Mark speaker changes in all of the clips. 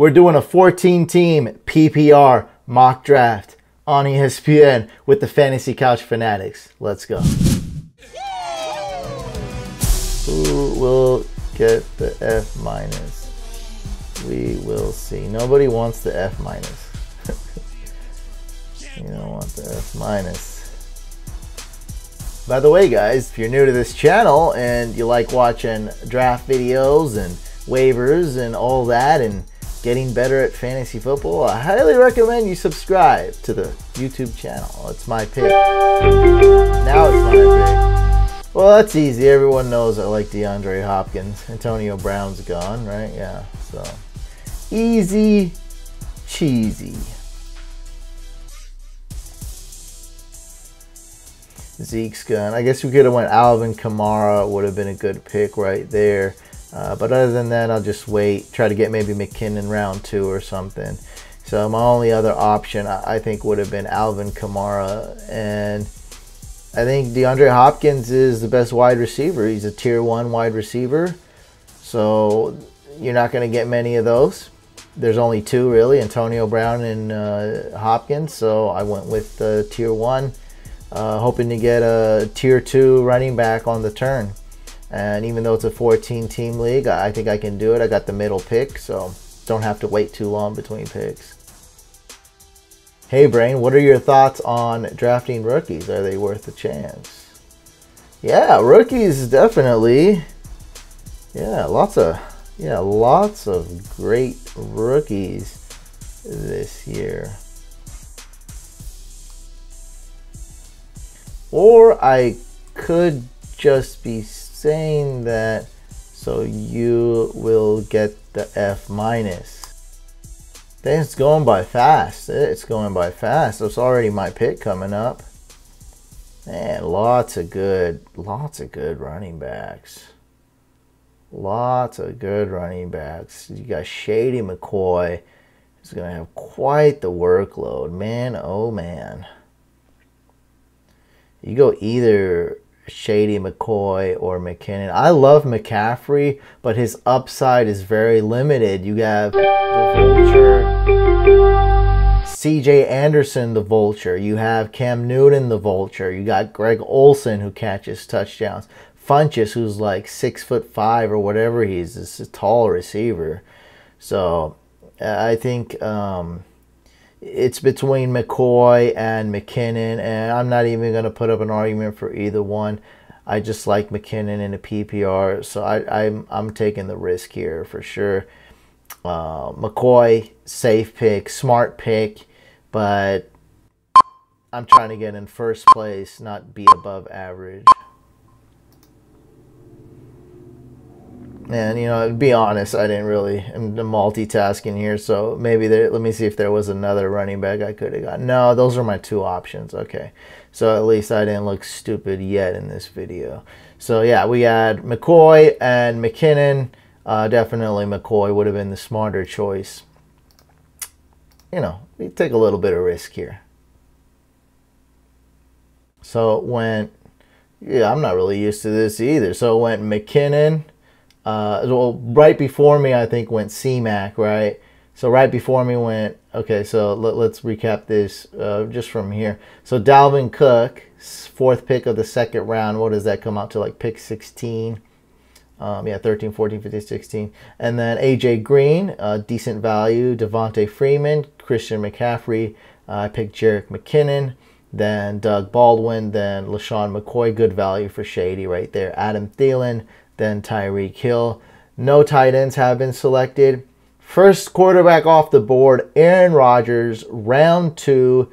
Speaker 1: We're doing a 14-team PPR mock draft on ESPN with the Fantasy Couch Fanatics. Let's go. Who will get the F minus? We will see. Nobody wants the F minus. You don't want the F minus. By the way, guys, if you're new to this channel and you like watching draft videos and waivers and all that and getting better at fantasy football, I highly recommend you subscribe to the YouTube channel. It's my pick. Now it's my pick. Well, that's easy. Everyone knows I like DeAndre Hopkins. Antonio Brown's gone, right? Yeah, so easy cheesy. Zeke's gone. I guess we could have went Alvin Kamara. Would have been a good pick right there. But other than that, I'll just wait. Try to get maybe McKinnon round 2 or something. So my only other option, I think, would have been Alvin Kamara. And I think DeAndre Hopkins is the best wide receiver. He's a tier 1 wide receiver. So you're not going to get many of those. There's only 2, really, Antonio Brown and Hopkins. So I went with tier 1, hoping to get a tier 2 running back on the turn. And even though it's a 14-team league, I think I can do it. I got the middle pick, so don't have to wait too long between picks. Hey, Brain, what are your thoughts on drafting rookies? Are they worth a chance? Yeah, rookies definitely. Yeah, lots of great rookies this year. Or I could just be saying that so you will get the F minus. Then it's going by fast. It's going by fast. It's already my pick coming up. Man, lots of good running backs. Lots of good running backs. You got Shady McCoy. He's gonna have quite the workload. Man, oh man. You go either Shady McCoy or McKinnon. I love McCaffrey, but his upside is very limited. You have the Vulture, CJ Anderson, the Vulture. You have Cam Newton, the Vulture. You got Greg Olsen, who catches touchdowns. Funchess, who's like 6'5" or whatever he is. This is a tall receiver. So I think it's between McCoy and McKinnon, and I'm not even going to put up an argument for either one. I just like McKinnon in a PPR, so I'm taking the risk here for sure. McCoy, safe pick, smart pick, but I'm trying to get in first place, not be above average. And, you know, to be honest, I didn't really, I'm multitasking here, so maybe let me see if there was another running back I could have got. No, those are my 2 options. Okay, so at least I didn't look stupid yet in this video. So yeah, we had McCoy and McKinnon. Definitely McCoy would have been the smarter choice. You know, we take a little bit of risk here. So it went, yeah, I'm not really used to this either. So it went McKinnon. Well, right before me, I think, went C-Mac, right? So right before me went, okay, so let's recap this just from here. So Dalvin Cook, 4th pick of the 2nd round. What does that come out to, like pick 16? Yeah, 13, 14, 15, 16. And then A.J. Green, decent value. Devonta Freeman, Christian McCaffrey. I picked Jerick McKinnon. Then Doug Baldwin. Then LeSean McCoy, good value for Shady right there. Adam Thielen. Then Tyreek Hill. No tight ends have been selected. First quarterback off the board, Aaron Rodgers, round 2,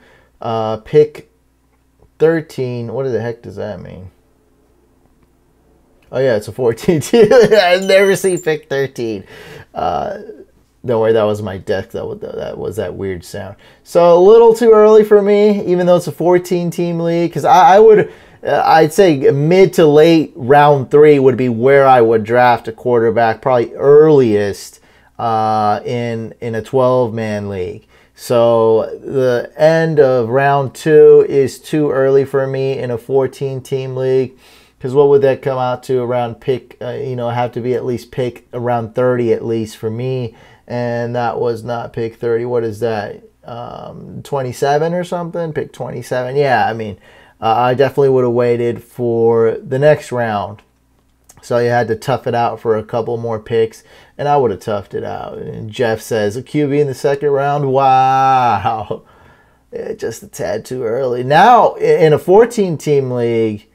Speaker 1: pick 13. What the heck does that mean? Oh yeah, it's a 14 team. I never see pick 13. Don't worry, that was my deck. That was that weird sound. So a little too early for me, even though it's a 14-team league, because I'd say mid to late round 3 would be where I would draft a quarterback, probably earliest in a 12-man league. So the end of round 2 is too early for me in a 14-team league, because what would that come out to around pick, have to be at least pick around 30 at least for me. and that was not pick 30. What is that? 27 or something? Pick 27. Yeah, I mean, I definitely would have waited for the next round. So you had to tough it out for a couple more picks, and I would have toughed it out. And Jeff says, a QB in the second round? Wow. Yeah, just a tad too early. Now, in a 14-team league,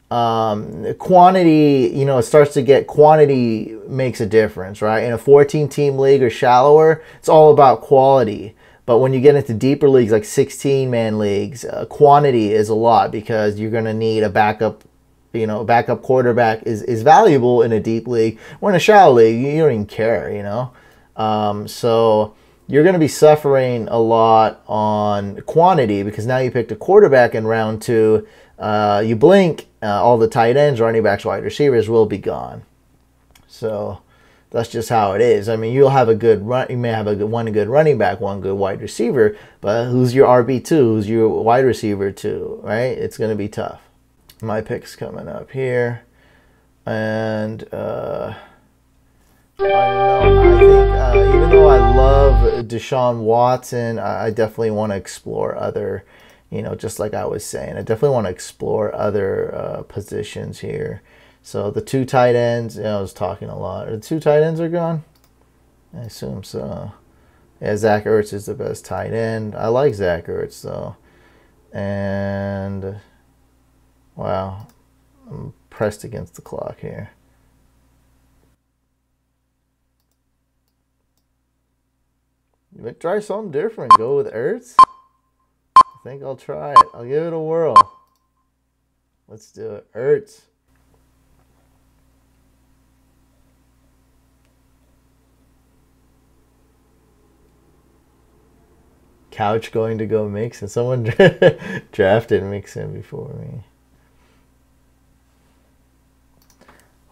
Speaker 1: quantity, it starts to get, quantity makes a difference, right? In a 14-team league or shallower, it's all about quality. But when you get into deeper leagues, like 16-man leagues, quantity is a lot, because you're going to need a backup. A backup quarterback is valuable in a deep league. Or in a shallow league, you don't even care, So you're going to be suffering a lot on quantity, because now you picked a quarterback in round 2. You blink, all the tight ends, running backs, wide receivers will be gone. So that's just how it is. I mean, you'll have a good run. You may have one good running back, one good wide receiver, but who's your RB2? Who's your wide receiver 2? Right? It's going to be tough. My pick's coming up here, and I think even though I love Deshaun Watson, I definitely want to explore other, just like I was saying, I definitely want to explore other positions here. So the 2 tight ends, I was talking a lot. The 2 tight ends are gone? I assume so. Yeah, Zach Ertz is the best tight end. I like Zach Ertz, though. And wow, I'm pressed against the clock here. You might try something different. Go with Ertz? I think I'll try it. I'll give it a whirl. Let's do it. Ertz. Couch going to go Mixon. Someone drafted Mixon before me.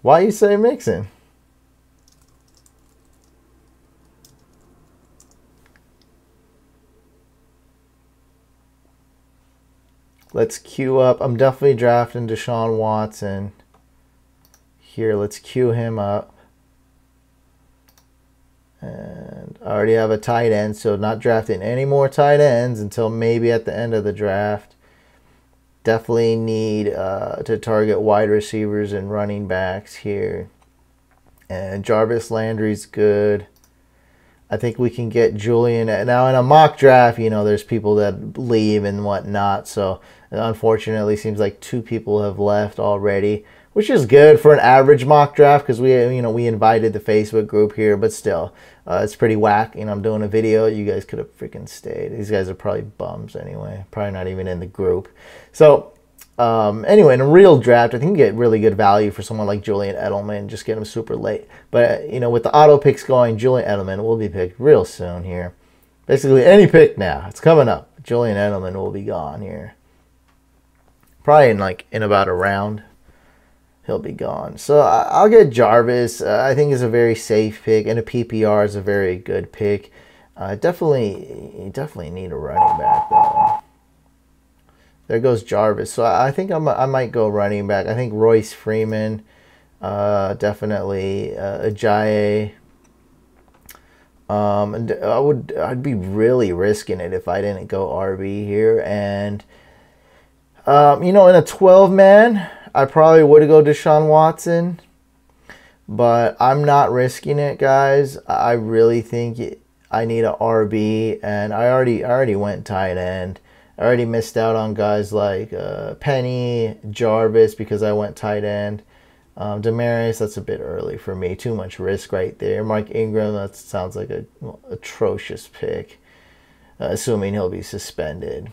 Speaker 1: Why you say Mixon? Let's queue up. I'm definitely drafting Deshaun Watson. Here, let's queue him up. And I already have a tight end, so not drafting any more tight ends until maybe at the end of the draft. Definitely need to target wide receivers and running backs here. And Jarvis Landry's good. I think we can get Julian. Now in a mock draft, there's people that leave and whatnot. So unfortunately, it seems like 2 people have left already, which is good for an average mock draft, because we invited the Facebook group here, but still, it's pretty whack. I'm doing a video. You guys could have freaking stayed. These guys are probably bums anyway. Probably not even in the group. So anyway, in a real draft, I think you get really good value for someone like Julian Edelman. Just get him super late. But with the auto picks going, Julian Edelman will be picked real soon here. Basically, any pick now. It's coming up. Julian Edelman will be gone here. Probably in about a round. He'll be gone. So I'll get Jarvis. I think is a very safe pick, and a PPR is a very good pick. You definitely need a running back though. There goes Jarvis. So I think I might go running back. I think Royce Freeman, definitely Ajayi. And I'd be really risking it if I didn't go RB here. And in a 12-man. I probably would go Deshaun Watson, but I'm not risking it, guys. I really think I need a RB, and I already went tight end. I already missed out on guys like Penny, Jarvis, because I went tight end. Demaryius, that's a bit early for me. Too much risk right there. Mark Ingram, that sounds like an atrocious pick, assuming he'll be suspended.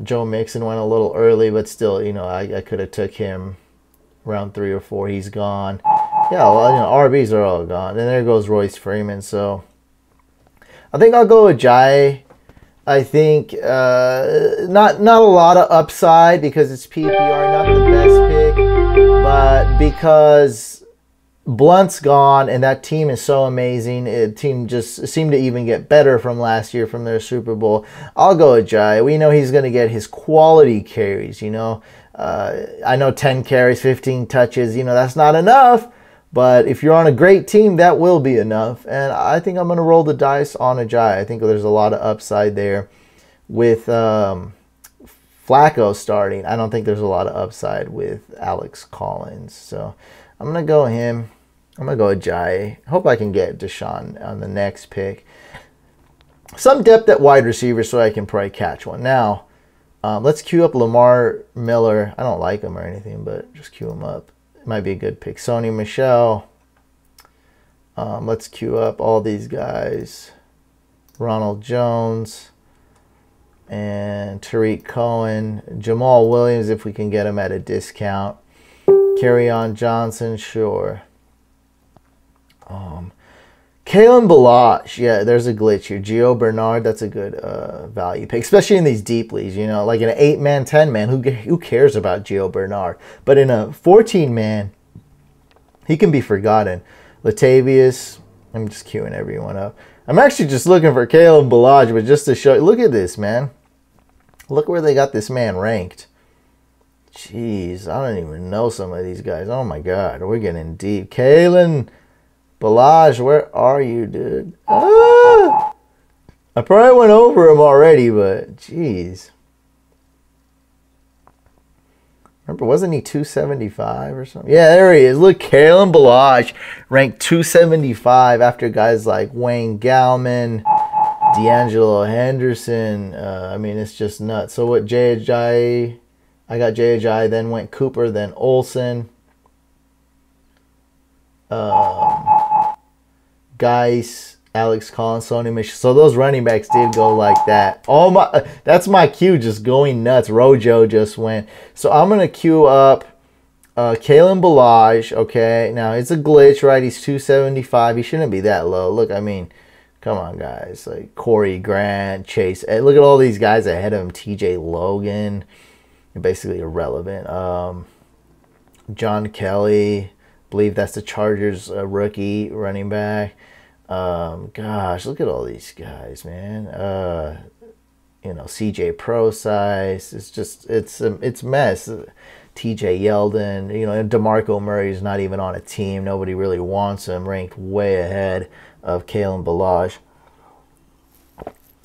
Speaker 1: Joe Mixon went a little early, but still, I could have took him round 3 or 4. He's gone. Yeah, well, RBs are all gone. And there goes Royce Freeman. So I think I'll go with Jai. I think not a lot of upside because it's PPR, not the best pick, but because Blunt's gone and that team is so amazing. The team just seemed to even get better from last year from their Super Bowl. I'll go with Jai. We know he's going to get his quality carries, I know 10 carries, 15 touches, that's not enough, But if you're on a great team, that will be enough. And I think I'm going to roll the dice on Ajayi. I think there's a lot of upside there with Flacco starting. I don't think there's a lot of upside with Alex Collins. So I'm going to go him. I'm going to go Ajayi. Hope I can get Deshaun on the next pick. Some depth at wide receiver so I can probably catch one. Now, let's queue up Lamar Miller. I don't like him or anything, but just queue him up. It might be a good pick. Sony Michel. Let's queue up all these guys. Ronald Jones. And Tariq Cohen. Jamal Williams, if we can get him at a discount. Kerryon Johnson, sure. Kalen Balazs, yeah, there's a glitch here. Gio Bernard, that's a good value pick, especially in these deep leagues. You know, like in an 8-man, 10-man, who cares about Gio Bernard? But in a 14-man, he can be forgotten. Latavius, I'm just queuing everyone up. I'm actually just looking for Kalen Balazs, but just to show you, look at this, man. Look where they got this man ranked. Jeez, I don't even know some of these guys. Oh, my God, we're getting deep. Kalen Balazs, where are you, dude? Ah! I probably went over him already, but jeez. Remember, wasn't he 275 or something? Yeah, there he is. Look, Kalen Balazs ranked 275 after guys like Wayne Gallman, D'Angelo Henderson. I mean, it's just nuts. So what, J.J., I got J.J., then went Cooper, then Olsen. Geis, Alex Collins, Sony Michel. So those running backs did go like that. Oh my, that's my queue just going nuts. Rojo just went. So I'm gonna queue up Kalen Balazs. Okay, now it's a glitch, right? He's 275. He shouldn't be that low. Look, I mean, come on, guys. Like Corey Grant, Chase. Look at all these guys ahead of him. T.J. Logan, you're basically irrelevant. John Kelly. Believe that's the Chargers rookie running back. Gosh, look at all these guys, man. You know, CJ Procise. It's just, it's mess. TJ Yeldon, you know, and DeMarco Murray's not even on a team. Nobody really wants him. Ranked way ahead of Kalen Balazs.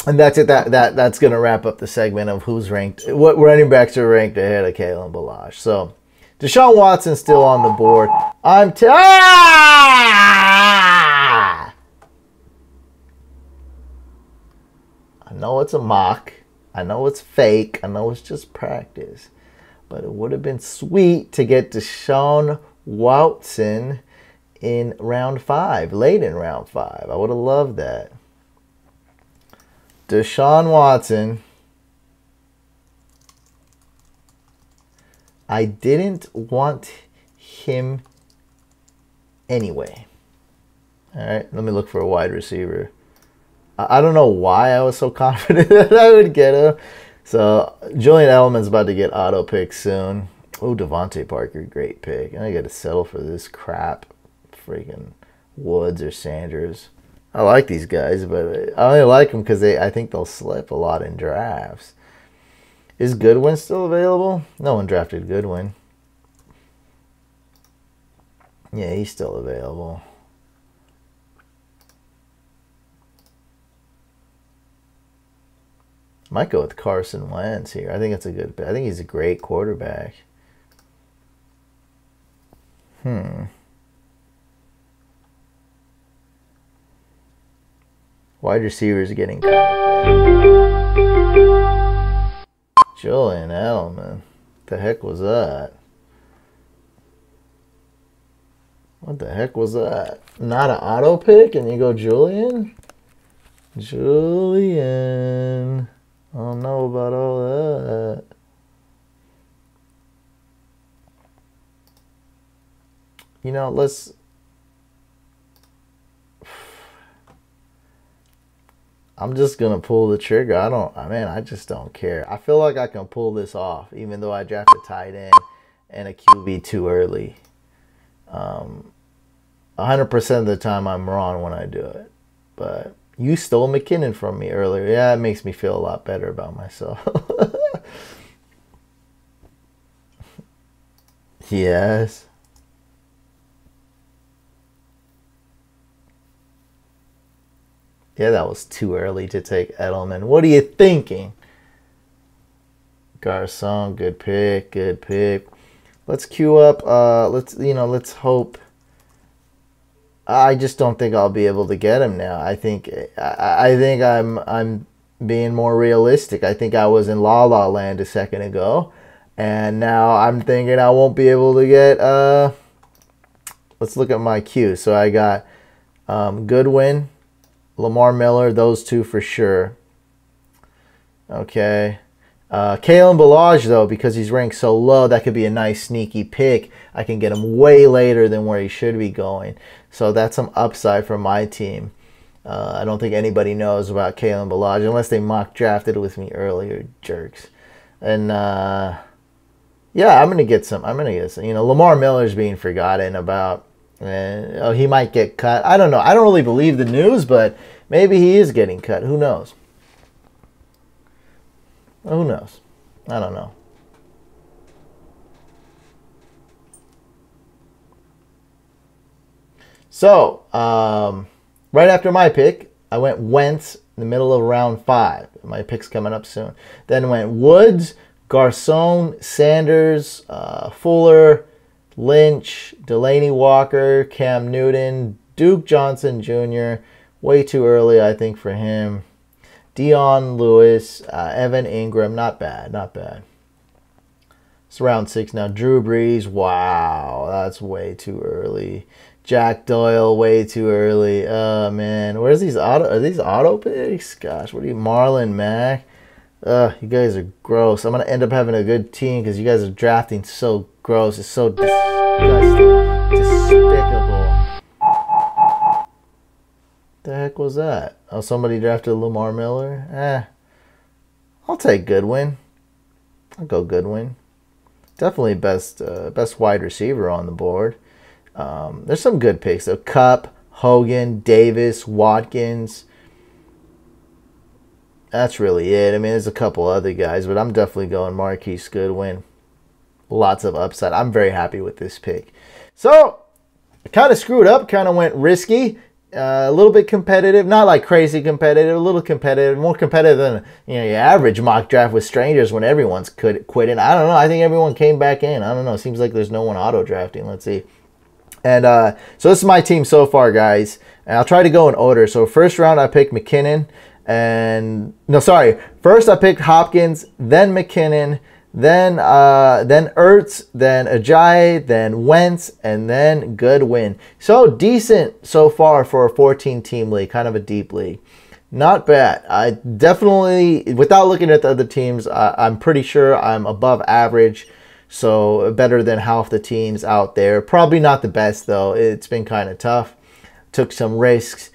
Speaker 1: And that's it. That's gonna wrap up the segment of who's ranked, what running backs are ranked ahead of Kalen Balazs. So Deshaun Watson's still on the board. I know it's a mock. I know it's fake. I know it's just practice. But it would have been sweet to get Deshaun Watson in round 5, late in round 5. I would have loved that. Deshaun Watson. I didn't want him anyway. All right, let me look for a wide receiver. I don't know why I was so confident that I would get him. So Julian Edelman's about to get auto picked soon. Oh, Devontae Parker, great pick. And I got to settle for this crap, freaking Woods or Sanders. I like these guys, but I only like them because I think they'll slip a lot in drafts. Is Goodwin still available? No one drafted Goodwin. Yeah, he's still available. Might go with Carson Wentz here. I think it's a good. I think he's a great quarterback. Wide receivers getting cut. Julian Edelman. The heck was that? What the heck was that? Not an auto pick and you go Julian? Julian. I don't know about all that. You know, let's... I'm just going to pull the trigger. I just don't care. I feel like I can pull this off, even though I drafted tight end and a QB too early. 100% of the time I'm wrong when I do it. But you stole McKinnon from me earlier. Yeah, it makes me feel a lot better about myself. Yes. Yeah, that was too early to take Edelman. What are you thinking? Garcon, good pick, good pick. Let's queue up. Let's hope. I just don't think I'll be able to get him now. I think I'm being more realistic. I think I was in La La Land a second ago, and now I'm thinking I won't be able to get. Let's look at my queue. So I got Goodwin, Lamar Miller, those two for sure. Okay. Kalen Ballage, though, because he's ranked so low, that could be a nice sneaky pick. I can get him way later than where he should be going. So that's some upside for my team. I don't think anybody knows about Kalen Ballage unless they mock drafted with me earlier, jerks. And yeah, I'm gonna get some. You know, Lamar Miller's being forgotten about. He might get cut. I don't know. I don't really believe the news, but maybe he is getting cut. Who knows? Who knows? I don't know. So, right after my pick, I went Wentz in the middle of round 5. My pick's coming up soon. Then went Woods, Garcon, Sanders, Fuller, Lynch, Delaney Walker, Cam Newton, Duke Johnson Jr. Way too early, I think, for him. Dion Lewis, Evan Ingram, not bad, not bad. It's round 6 now. Drew Brees, wow, that's way too early. Jack Doyle, way too early. Oh man, where's these auto? Are these auto picks? Gosh, what are you, Marlon Mack? You guys are gross. I'm gonna end up having a good team because you guys are drafting so gross. It's so disgusting, despicable. The heck was that? Oh, somebody drafted Lamar Miller? I'll take Goodwin. I'll go Goodwin. Definitely best wide receiver on the board. There's some good picks though. Kupp, Hogan, Davis, Watkins. That's really it. I mean, there's a couple other guys, but I'm definitely going Marquise Goodwin. Lots of upside. I'm very happy with this pick. So, I kind of screwed up. Kind of went risky. A little bit competitive, not like crazy competitive, a little competitive, more competitive than your average mock draft with strangers when everyone's quitting. I don't know. I think everyone came back in. I don't know. It seems like there's no one auto drafting. Let's see. And so this is my team so far, guys. And I'll try to go in order. So first round, I picked McKinnon, First I picked Hopkins, then McKinnon, then Ertz, then Ajayi, then Wentz, and then Goodwin. So decent so far for a 14-team league, kind of a deep league. Not bad. I definitely, without looking at the other teams, I'm pretty sure I'm above average. So better than half the teams out there. Probably not the best, though. It's been kind of tough. Took some risks.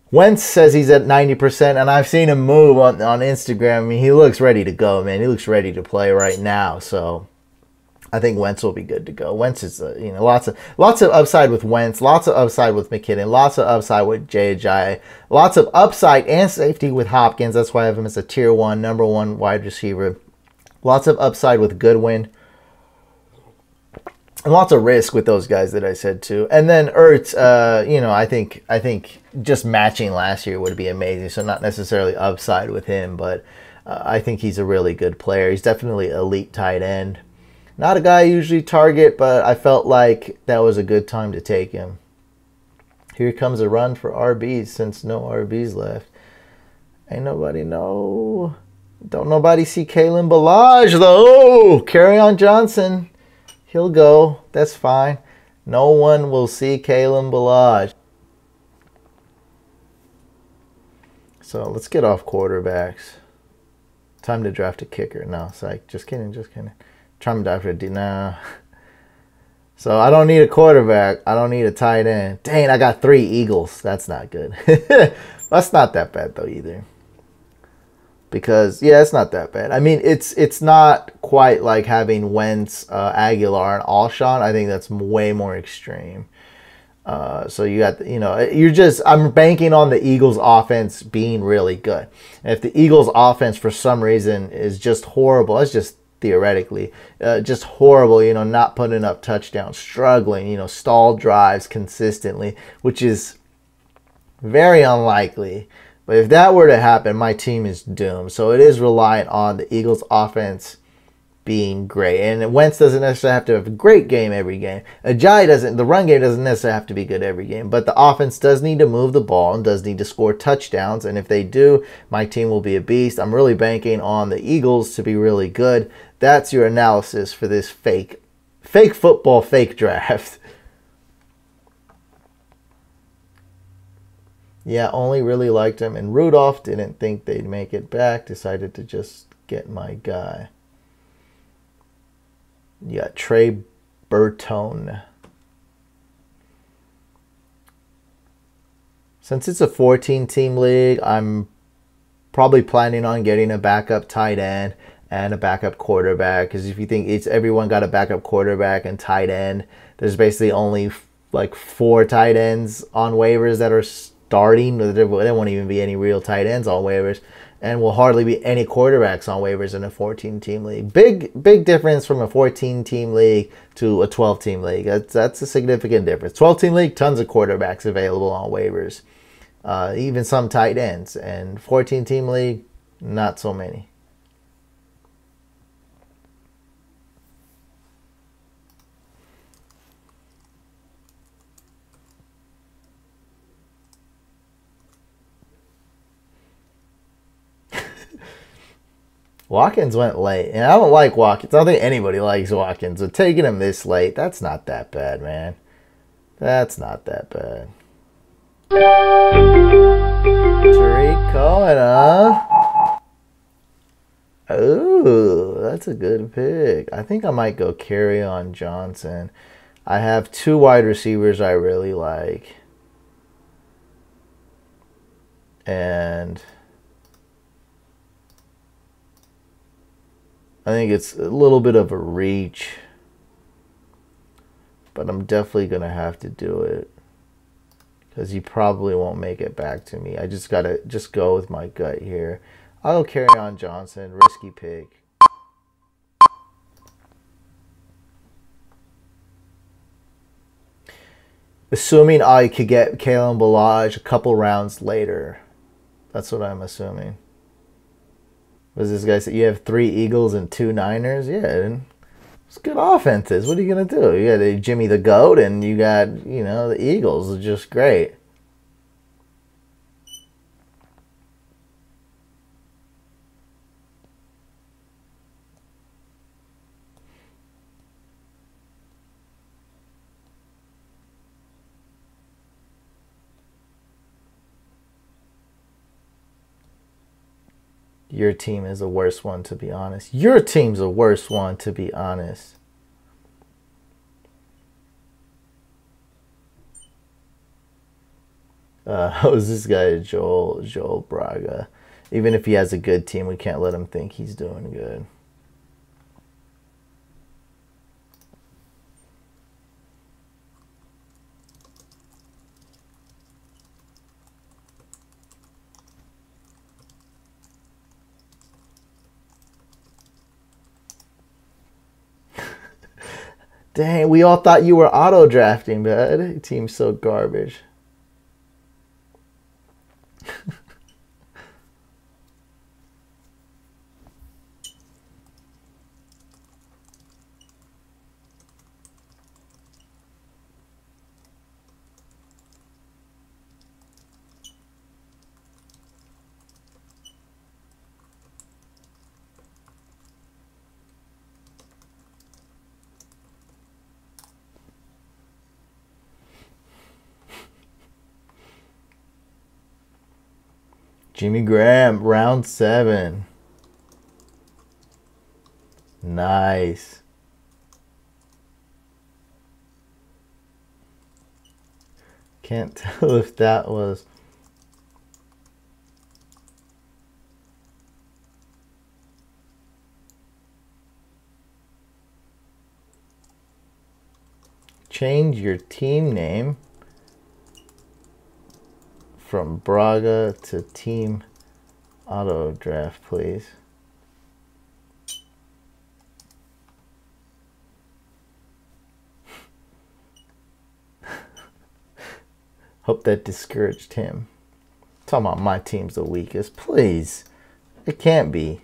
Speaker 1: Wentz says he's at 90%, and I've seen him move on Instagram. I mean, he looks ready to go, man. He looks ready to play right now. So I think Wentz will be good to go. Wentz is, lots of upside with Wentz, lots of upside with McKinnon, lots of upside with Ajayi, lots of upside and safety with Hopkins. That's why I have him as a tier 1, number 1 wide receiver. Lots of upside with Goodwin. And lots of risk with those guys that I said too. And then Ertz, I think just matching last year would be amazing. So not necessarily upside with him, but I think he's a really good player. He's definitely elite tight end. Not a guy I usually target, but I felt like that was a good time to take him. Here comes a run for RBs since no RBs left. Ain't nobody know. Don't nobody see Kalen Ballage though. Kerryon Johnson. He'll go. That's fine. No one will see Kalen Ballage. So let's get off quarterbacks. Time to draft a kicker. No, psych. Just kidding. Just kidding. Trying to draft a D. Nah. So I don't need a quarterback. I don't need a tight end. Dang, I got 3 Eagles. That's not good. That's not that bad though either. Because, yeah, it's not that bad. I mean, it's not quite like having Wentz, Aguilar, and Alshon. I think that's way more extreme. So you got, I'm banking on the Eagles' offense being really good. And if the Eagles' offense, for some reason, is just horrible, that's just theoretically, just horrible, not putting up touchdowns, struggling, stall drives consistently, which is Very unlikely. But if that were to happen, my team is doomed. So it is reliant on the Eagles' offense being great. And Wentz doesn't necessarily have to have a great game every game. Ajayi doesn't, the run game doesn't necessarily have to be good every game. But the offense does need to move the ball and does need to score touchdowns. And if they do, my team will be a beast. I'm really banking on the Eagles to be really good. That's your analysis for this fake football, fake draft. Yeah, only really liked him. And Rudolph didn't think they'd make it back. Decided to just get my guy. You got Trey Burton. Since it's a 14-team league, I'm probably planning on getting a backup tight end and a backup quarterback. Because if you think everyone got a backup quarterback and tight end, there's basically only like 4 tight ends on waivers that are starting. There won't even be any real tight ends on waivers. And will hardly be any quarterbacks on waivers in a 14-team league. Big difference from a 14-team league to a 12-team league. That's a significant difference. 12-team league, tons of quarterbacks available on waivers. Even some tight ends. And 14-team league, not so many. Watkins went late, and I don't like Watkins. I don't think anybody likes Watkins, but taking him this late, that's not that bad, man. That's not that bad. Tariq Cohen, huh? Ooh, that's a good pick. I think I might go Kerryon Johnson. I have 2 wide receivers I really like. And I think it's a little bit of a reach, but I'm definitely going to have to do it because he probably won't make it back to me. I just got to go with my gut here. I'll go Kerryon Johnson, risky pick. Assuming I could get Kalen Ballage a couple rounds later. That's what I'm assuming. Was this guy said you have 3 Eagles and 2 Niners? Yeah, it's good offenses. What are you gonna do? You got Jimmy the Goat, and you got the Eagles are just great. Your team is the worst one, to be honest. Your team's the worst one, to be honest. How's this guy, Joel Braga? Even if he has a good team, we can't let him think he's doing good. Dang, we all thought you were auto-drafting, bud. Your team's so garbage. Jimmy Graham, round 7. Nice. Can't tell if that was... Change your team name from Braga to Team Auto Draft, please. Hope that discouraged him. Talking about my team's the weakest. Please. It can't be.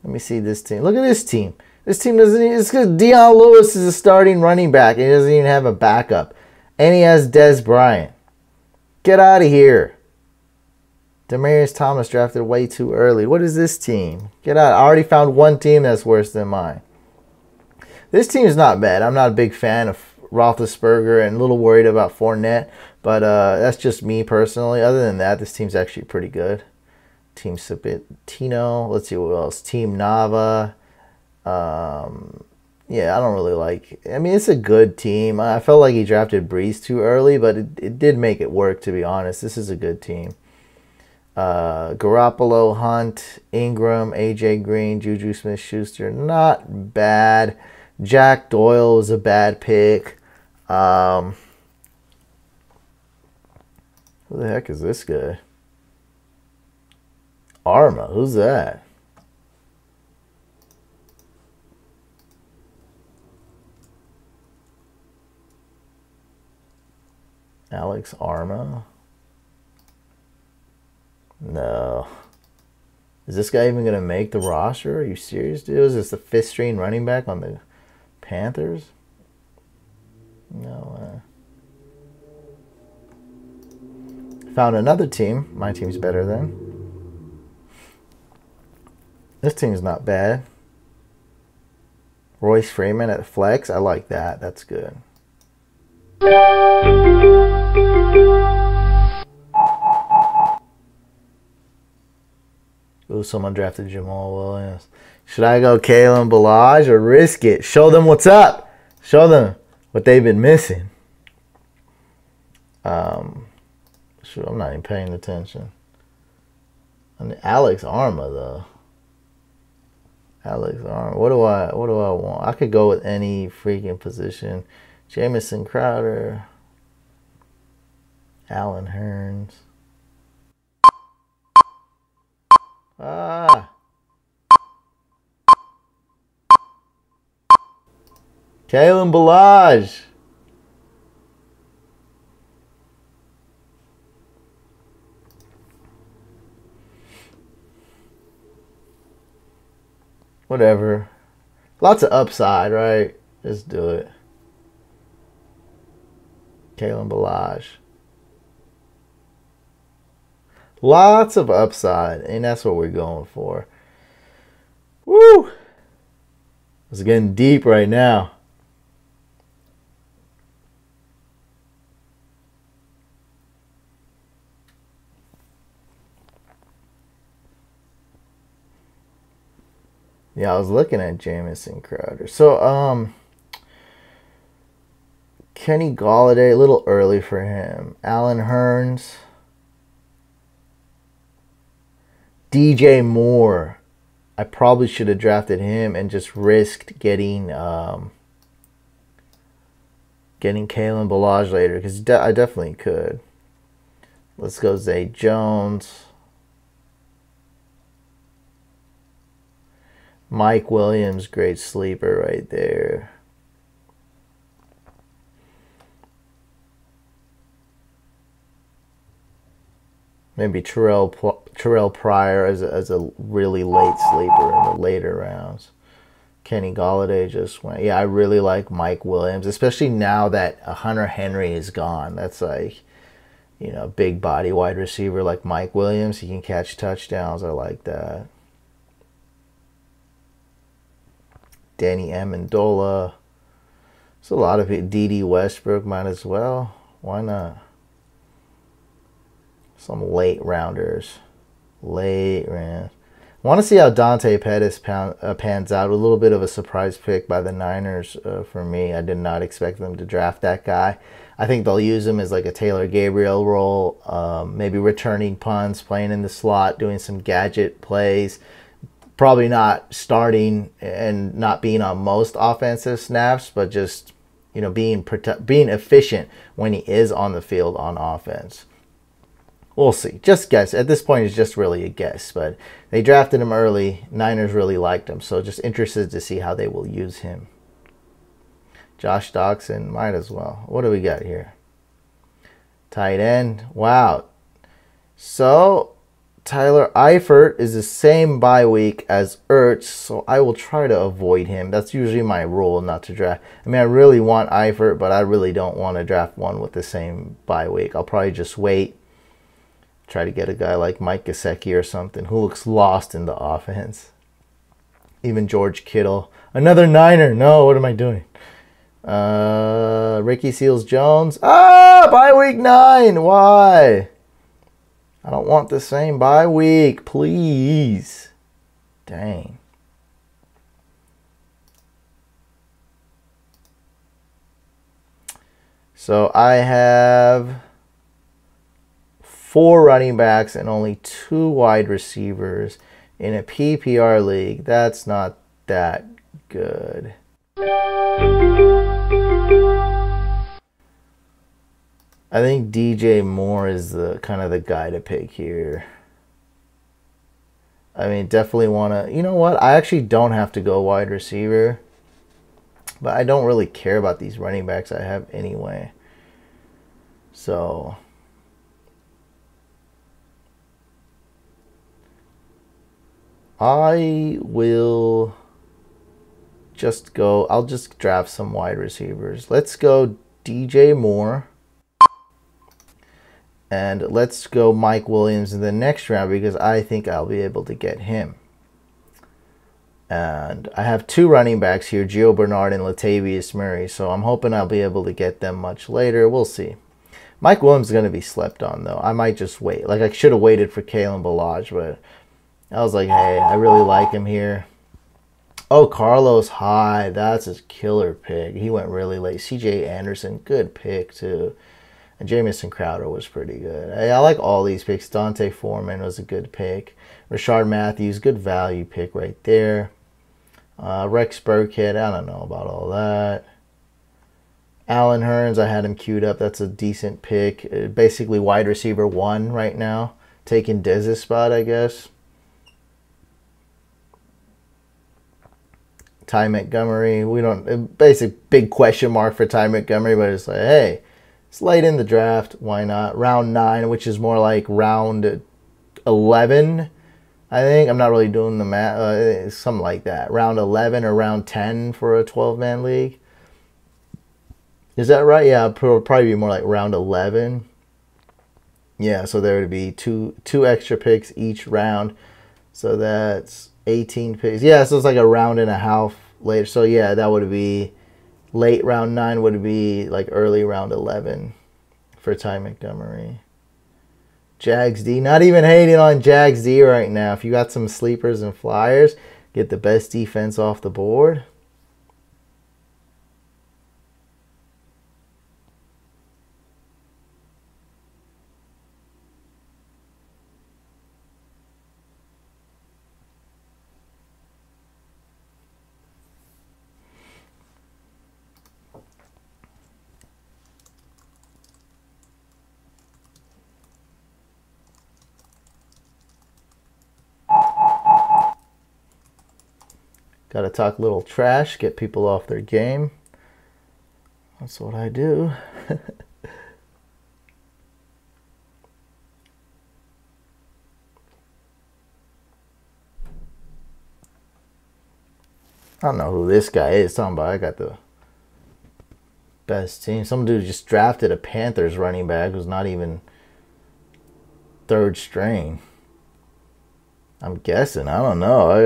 Speaker 1: Let me see this team. Look at this team. This team doesn't even... It's because Deion Lewis is a starting running back. And he doesn't even have a backup. And he has Dez Bryant. Get out of here. Demaryius Thomas drafted way too early. What is this team? Get out. I already found one team that's worse than mine. This team is not bad. I'm not a big fan of Roethlisberger and a little worried about Fournette. But that's just me personally. Other than that, this team's actually pretty good. Team Sabitino. Let's see what else. Team Nava. Yeah, I don't really like... I mean, it's a good team. I felt like he drafted Breeze too early, but it did make it work, to be honest. This is a good team. Garoppolo, Hunt, Ingram, AJ Green, Juju Smith-Schuster. Not bad. Jack Doyle was a bad pick. Who the heck is this guy? Arma. Who's that? Alex Arma? No. Is this guy even going to make the roster? Are you serious, dude? Is this the 5th string running back on the Panthers? No. Found another team. My team's better than. This team's not bad. Royce Freeman at flex. I like that. That's good. Ooh, someone drafted Jamal Williams. Should I go Kalen Ballage or risk it? Show them what's up. Show them what they've been missing. Shoot, I'm not even paying attention. I mean, Alex Arma though. Alex Arma. What do I want? I could go with any freaking position. Jamison Crowder. Allen Hurns. Kalen Ballage. Whatever. Lots of upside, right? Just do it. Kalen Ballage. Lots of upside, and that's what we're going for. Woo! It's getting deep right now. Yeah, I was looking at Jamison Crowder. So, Kenny Golladay, a little early for him. Allen Hurns. DJ Moore. I probably should have drafted him and just risked getting Kalen Ballage later, because I definitely could. Let's go Zay Jones. Mike Williams, great sleeper right there. Maybe Terrell Pryor as a really late sleeper in the later rounds. Kenny Golladay just went. Yeah, I really like Mike Williams, especially now that Hunter Henry is gone. That's like, you know, big body wide receiver like Mike Williams. He can catch touchdowns. I like that. Danny Amendola. There's a lot of it. D.D. Westbrook might as well. Why not? Some late rounders. Late round. I want to see how Dante Pettis pans out. A little bit of a surprise pick by the Niners for me. I did not expect them to draft that guy. I think they'll use him as like a Taylor Gabriel role. Maybe returning punts, playing in the slot, doing some gadget plays. Probably not starting and not being on most offensive snaps, but just, you know, being efficient when he is on the field on offense. We'll see. Just guess. At this point, it's just really a guess. But they drafted him early. Niners really liked him. So just interested to see how they will use him. Josh Doxson, might as well. What do we got here? Tight end. Wow. So, Tyler Eifert is the same bye week as Ertz, so I will try to avoid him. That's usually my rule, not to draft. I mean, I really want Eifert, but I really don't want to draft one with the same bye week. I'll probably just wait. Try to get a guy like Mike Gesicki or something who looks lost in the offense. Even George Kittle. Another Niner. No, what am I doing? Ricky Seals-Jones. Bye week 9. Why? I don't want the same bye week. Please. Dang. So I have 4 running backs and only 2 wide receivers in a PPR league. That's not that good. I think DJ Moore is the kind of the guy to pick here. I mean, definitely want to... You know what? I actually don't have to go wide receiver. But I don't really care about these running backs I have anyway. So... I will just go... I'll just draft some wide receivers. Let's go DJ Moore. And let's go Mike Williams in the next round because I think I'll be able to get him. And I have 2 running backs here, Gio Bernard and Latavius Murray. So I'm hoping I'll be able to get them much later. We'll see. Mike Williams is going to be slept on, though. I might just wait. Like, I should have waited for Kalen Ballage, but I was like, hey, I really like him here. Oh, Carlos Hyde. That's a killer pick. He went really late. C.J. Anderson, good pick, too. And Jamison Crowder was pretty good. I like all these picks. Dante Foreman was a good pick. Rashard Matthews, good value pick right there. Rex Burkhead, I don't know about all that. Allen Hurns, I had him queued up. That's a decent pick. Basically wide receiver 1 right now. Taking Dez's spot, I guess. Ty Montgomery, we don't... Basic big question mark for Ty Montgomery, but it's like, hey... It's late in the draft. Why not? Round 9, which is more like round 11, I think. I'm not really doing the math. Something like that. Round 11 or round 10 for a 12-man league. Is that right? Yeah, it'll probably be more like round 11. Yeah, so there would be two extra picks each round. So that's 18 picks. Yeah, so it's like a round and a half later. So yeah, that would be... Late round 9 would be like early round 11 for Ty Montgomery. Jags D. Not even hating on Jags D right now. If you got some sleepers and flyers, get the best defense off the board. Got to talk a little trash, get people off their game. That's what I do. I don't know who this guy is. Talking about I got the best team. Some dude just drafted a Panthers running back who's not even 3rd string. I'm guessing. I don't know. I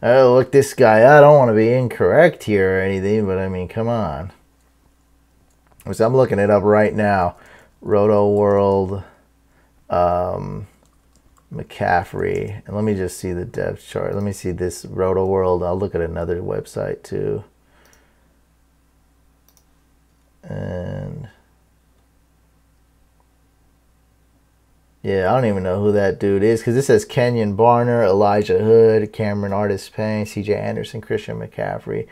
Speaker 1: gotta look this guy up. I don't want to be incorrect here or anything, but I mean, come on. So I'm looking it up right now. Roto World, McCaffrey, and let me just see the depth chart. Let me see this Roto World. I'll look at another website too. And yeah, I don't even know who that dude is because this says Kenyon Barner, Elijah Hood, Cameron Artis-Payne, C.J. Anderson, Christian McCaffrey.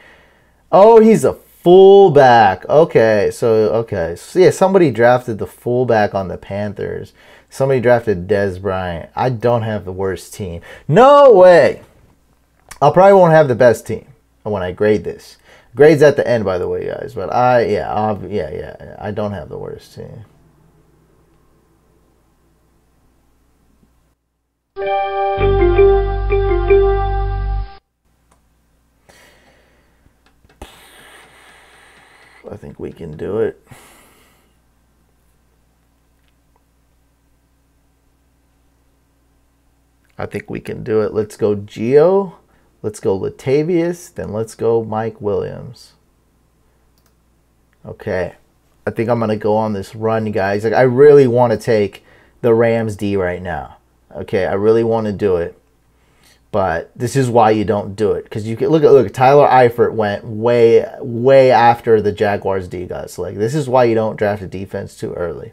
Speaker 1: Oh, he's a fullback. Okay, so yeah, somebody drafted the fullback on the Panthers. Somebody drafted Dez Bryant. I don't have the worst team. No way. I probably won't have the best team when I grade this. Grades at the end, by the way, guys. But I don't have the worst team. we can do it. I think we can do it. Let's go Gio. Let's go Latavius. Then let's go Mike Williams. Okay. I think I'm going to go on this run, guys. Like, I really want to take the Rams D right now. Okay, I really want to do it. But this is why you don't do it. Because you can look, Tyler Eifert went way after the Jaguars D guys. So, like, this is why you don't draft a defense too early.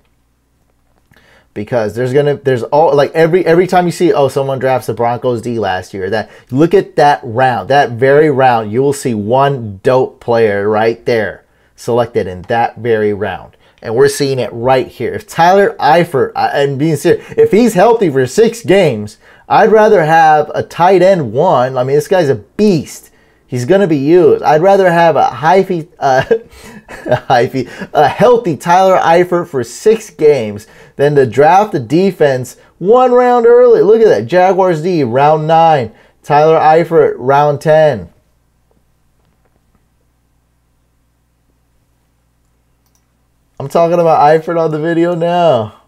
Speaker 1: Because every time you see, oh, someone drafts the Broncos D last year, that look at that round, that very round, you will see one dope player right there selected in that very round. And we're seeing it right here. If Tyler Eifert, and being serious, if he's healthy for 6 games, I'd rather have a tight end 1. I mean, this guy's a beast. He's going to be used. I'd rather have a healthy Tyler Eifert for 6 games than to draft the defense 1 round early. Look at that. Jaguars D, round 9. Tyler Eifert, round 10. I'm talking about Eifert on the video now.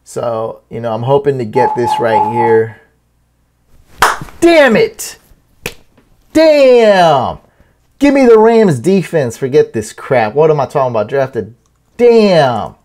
Speaker 1: So, you know, I'm hoping to get this right here. Damn it! Damn! Give me the Rams defense. Forget this crap. What am I talking about? Drafted. Damn!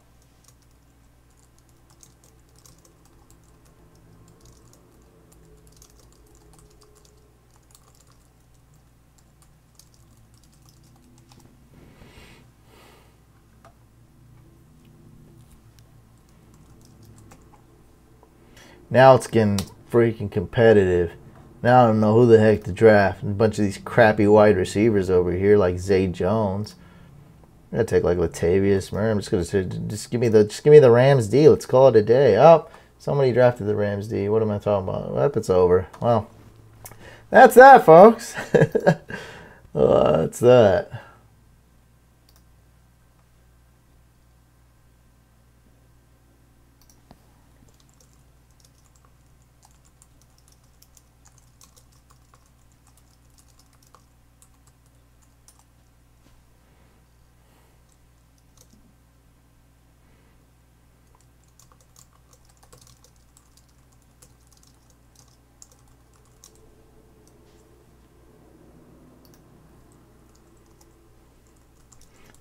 Speaker 1: Now it's getting freaking competitive. Now I don't know who the heck to draft. A bunch of these crappy wide receivers over here, like Zay Jones. I'm gonna take like Latavius Murray. I'm just gonna say, just give me the Rams D. Let's call it a day. Oh, somebody drafted the Rams D. What am I talking about? Well, it's over. Well, that's that, folks. That's that.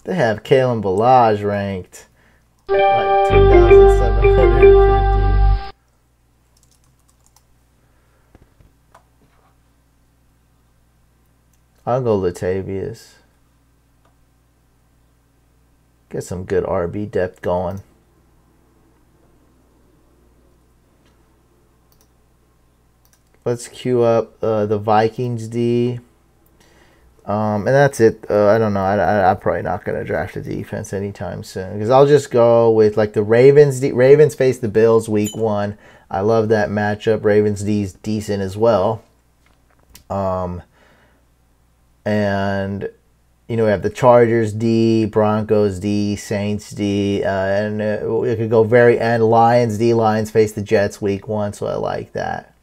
Speaker 1: They have Kalen Ballage ranked like 2,750. I'll go Latavius. Get some good RB depth going. Let's queue up the Vikings D. And that's it. I don't know. I'm probably not going to draft a defense anytime soon. Because I'll just go with like the Ravens. Ravens face the Bills week 1. I love that matchup. Ravens D is decent as well. And, you know, we have the Chargers D, Broncos D, Saints D. And it could go very end. Lions D. Lions face the Jets week 1. So I like that.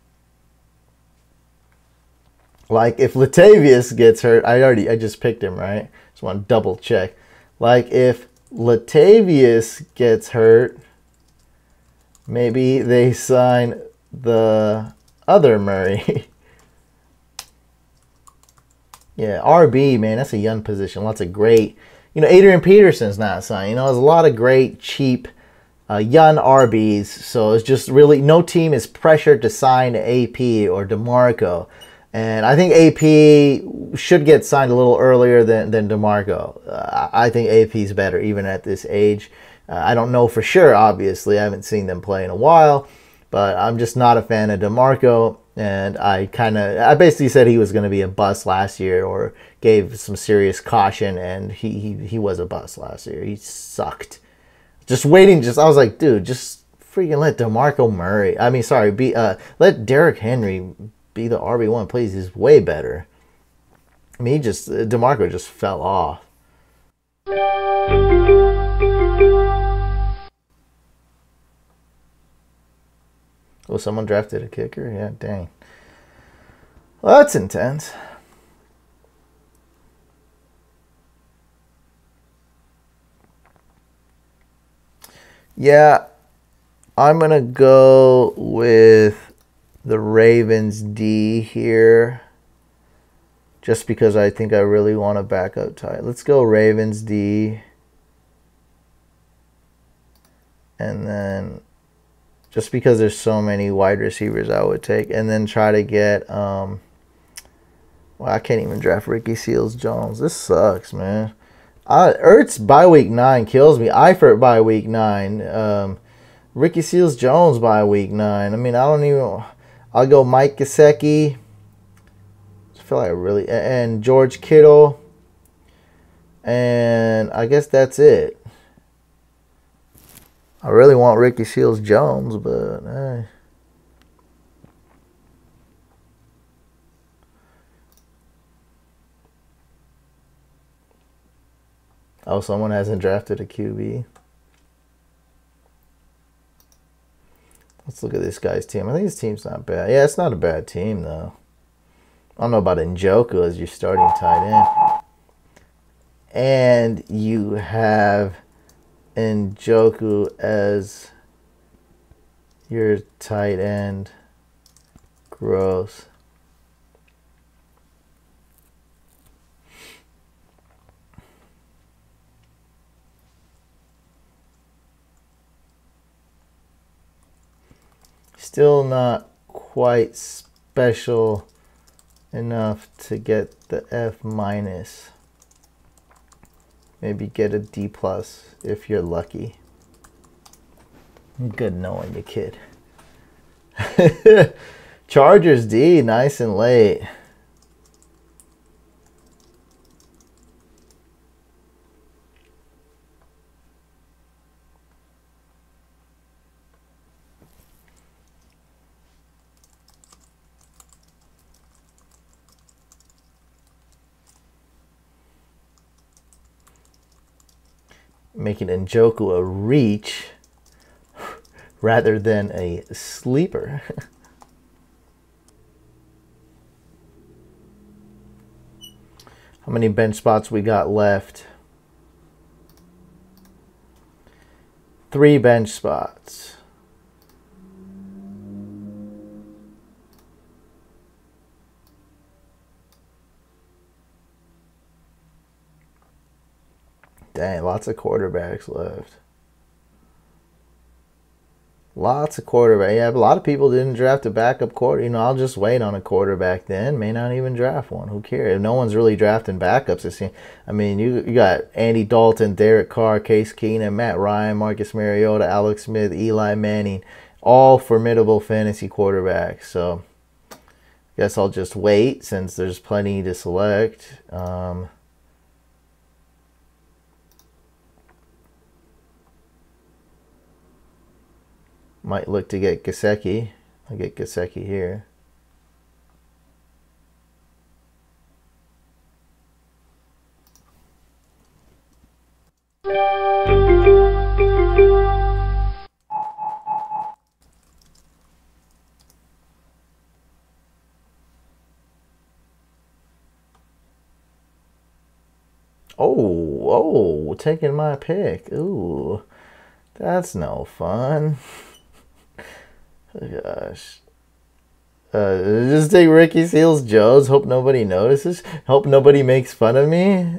Speaker 1: Like, if Latavius gets hurt, I just picked him, right? Just want to double check. Like, if Latavius gets hurt, maybe they sign the other Murray. Yeah, RB, man, that's a young position. Lots of great, you know, Adrian Peterson's not signed. You know, there's a lot of great, cheap, young RBs. So it's just really, no team is pressured to sign AP or DeMarco. And I think AP should get signed a little earlier than DeMarco. I think AP is better even at this age. I don't know for sure, obviously. I haven't seen them play in a while. But I'm just not a fan of DeMarco. And I basically said he was going to be a bust last year, or gave some serious caution. And he was a bust last year. He sucked. Just waiting. I was like, dude, just freaking let DeMarco Murray. I mean, sorry, let Derrick Henry be the RB1, please. He's way better. I mean, DeMarco just fell off. Oh, someone drafted a kicker? Yeah, dang. Well, that's intense. Yeah, I'm going to go with the Ravens D here. Just because I think I really want a backup tight. Let's go Ravens D. And then just because there's so many wide receivers I would take. And then try to get, well, I can't even draft Ricky Seals-Jones. This sucks, man. Ertz by week 9 kills me. Eifert by week 9. Ricky Seals-Jones by week 9. I mean, I don't even... I'll go Mike Gesicki. I feel like I really... And George Kittle. And I guess that's it. I really want Ricky Seals-Jones, but... Oh, someone hasn't drafted a QB. Let's look at this guy's team. I think his team's not bad. Yeah, it's not a bad team, though. I don't know about Njoku as your starting tight end. And you have Njoku as your tight end. Gross. Still not quite special enough to get the F-. Maybe get a D+ if you're lucky. Good knowing you, kid. Chargers D, nice and late. Making Njoku a reach rather than a sleeper. How many bench spots we got left? 3 bench spots. Dang, lots of quarterbacks left. Lots of quarterback. Yeah, a lot of people didn't draft a backup quarter. You know, I'll just wait on a quarterback then. May not even draft one. Who cares? If no one's really drafting backups, it seems. I mean, you got Andy Dalton, Derek Carr, Case Keenum, Matt Ryan, Marcus Mariota, Alex Smith, Eli Manning. All formidable fantasy quarterbacks. So, I guess I'll just wait since there's plenty to select. Might look to get Gesicki. I'll get Gesicki here. Oh, taking my pick. Ooh, that's no fun. Gosh. Just take Ricky Seals-Jones. Hope nobody notices. Hope nobody makes fun of me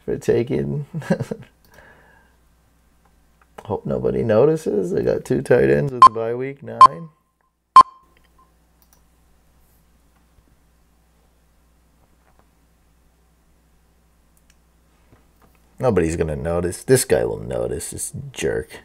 Speaker 1: for taking. Hope nobody notices. I got 2 tight ends with bye week 9. Nobody's gonna notice. This guy will notice. This jerk.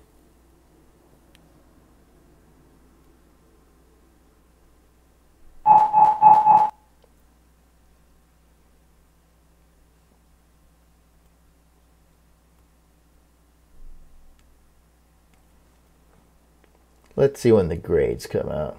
Speaker 1: Let's see when the grades come out.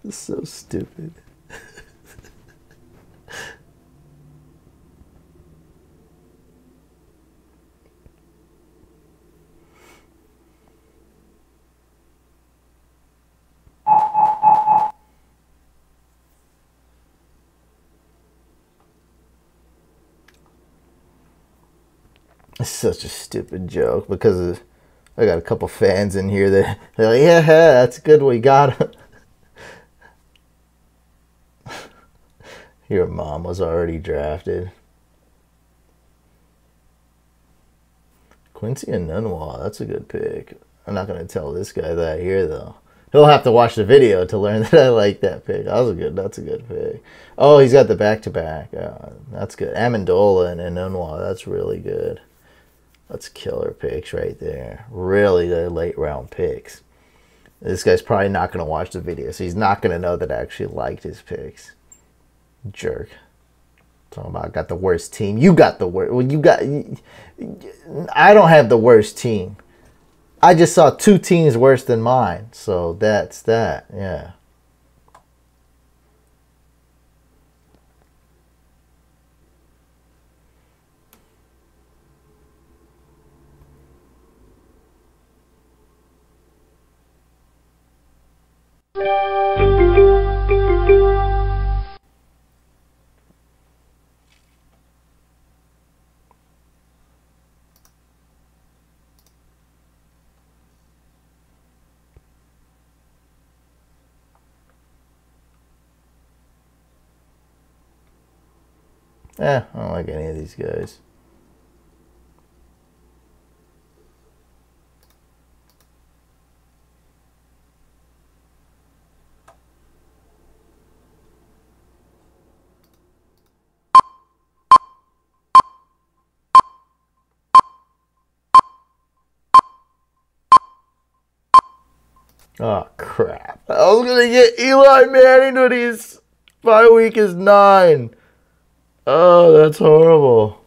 Speaker 1: It's so stupid. It's such a stupid joke because I got a couple fans in here that they're like, yeah, that's good. We got him. Your mom was already drafted. Quincy Enunwa, that's a good pick. I'm not going to tell this guy that here, though. He'll have to watch the video to learn that I like that pick. That's a good pick. Oh, he's got the back-to-back. That's good. Amendola and Enunwa, that's really good. That's killer picks right there. Really good late-round picks. This guy's probably not going to watch the video, so he's not going to know that I actually liked his picks. Jerk. Talking about I got the worst team. You got the worst. Well, you got. I don't have the worst team. I just saw 2 teams worse than mine. So that's that. Yeah. I don't like any of these guys. Oh, crap. I was going to get Eli Manning when his bye week is 9. Oh, that's horrible.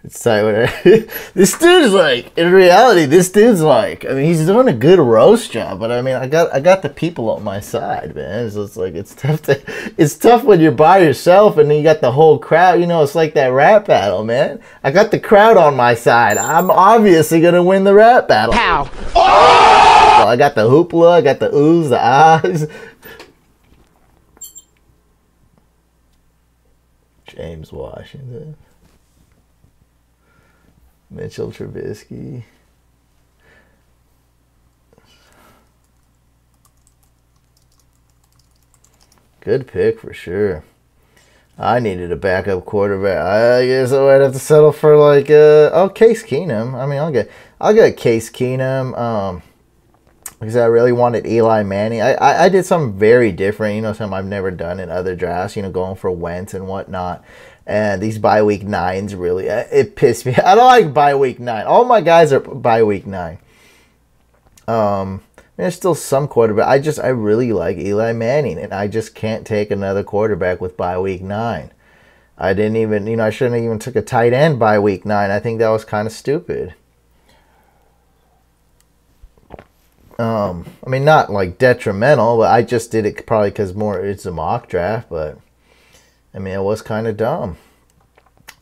Speaker 1: It's tight. This dude's like, in reality, this dude's like, I mean, he's doing a good roast job, but I mean, I got the people on my side, man. So it's like, it's tough when you're by yourself and then you got the whole crowd. You know, it's like that rap battle, man. I got the crowd on my side. I'm obviously gonna win the rap battle. Pow! Oh! So I got the hoopla, I got the oohs, the ahs. James Washington. Mitchell Trubisky. Good pick for sure. I needed a backup quarterback. I guess I'd have to settle for like Case Keenum. I mean, I'll get Case Keenum. Because I really wanted Eli Manning. I did something very different, you know, something I've never done in other drafts, you know, going for Wentz and whatnot. And these bye week 9s really, it pissed me. I don't like bye week 9. All my guys are bye week 9. There's still some quarterback. I really like Eli Manning, and I just can't take another quarterback with bye week 9. I didn't even, you know, I shouldn't have even took a tight end bye week 9. I think that was kind of stupid. I mean, not like detrimental, but I just did it probably because it's a mock draft, but I mean, it was kind of dumb.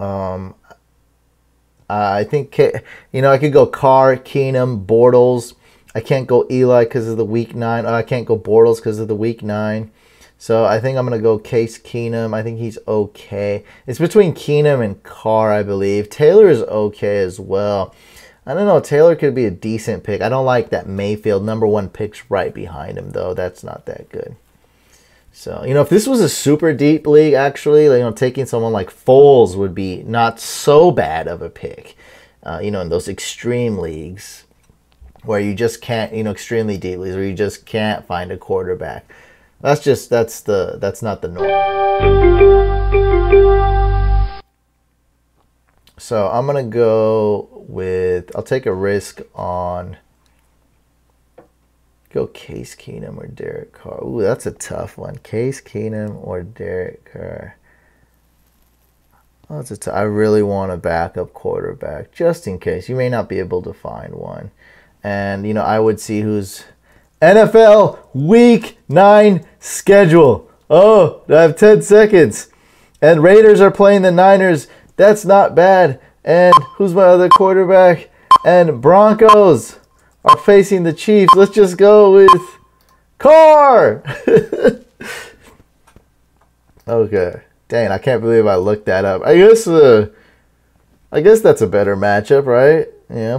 Speaker 1: I think, you know, I could go Carr, Keenum, Bortles. I can't go Eli because of the week 9. I can't go Bortles because of the week 9. So I think I'm going to go Case Keenum. I think he's okay. It's between Keenum and Carr, I believe. Taylor is okay as well. I don't know. Taylor could be a decent pick. I don't like that Mayfield #1 pick's right behind him, though. That's not that good. So, if this was a super deep league, actually, taking someone like Foles would be not so bad of a pick. In those extreme leagues where you just can't, extremely deep leagues where you just can't find a quarterback. That's not the norm. So I'm going to go with, I'll take a risk on, go Case Keenum or Derek Carr. Ooh, that's a tough one. Case Keenum or Derek Carr. Oh, I really want a backup quarterback, just in case. You may not be able to find one. And, I would see who's NFL Week 9 schedule. Oh, I have 10 seconds. And Raiders are playing the Niners. That's not bad. And who's my other quarterback? And Broncos are facing the Chiefs. Let's just go with Carr. Okay. Dang, I can't believe I looked that up. I guess that's a better matchup, right?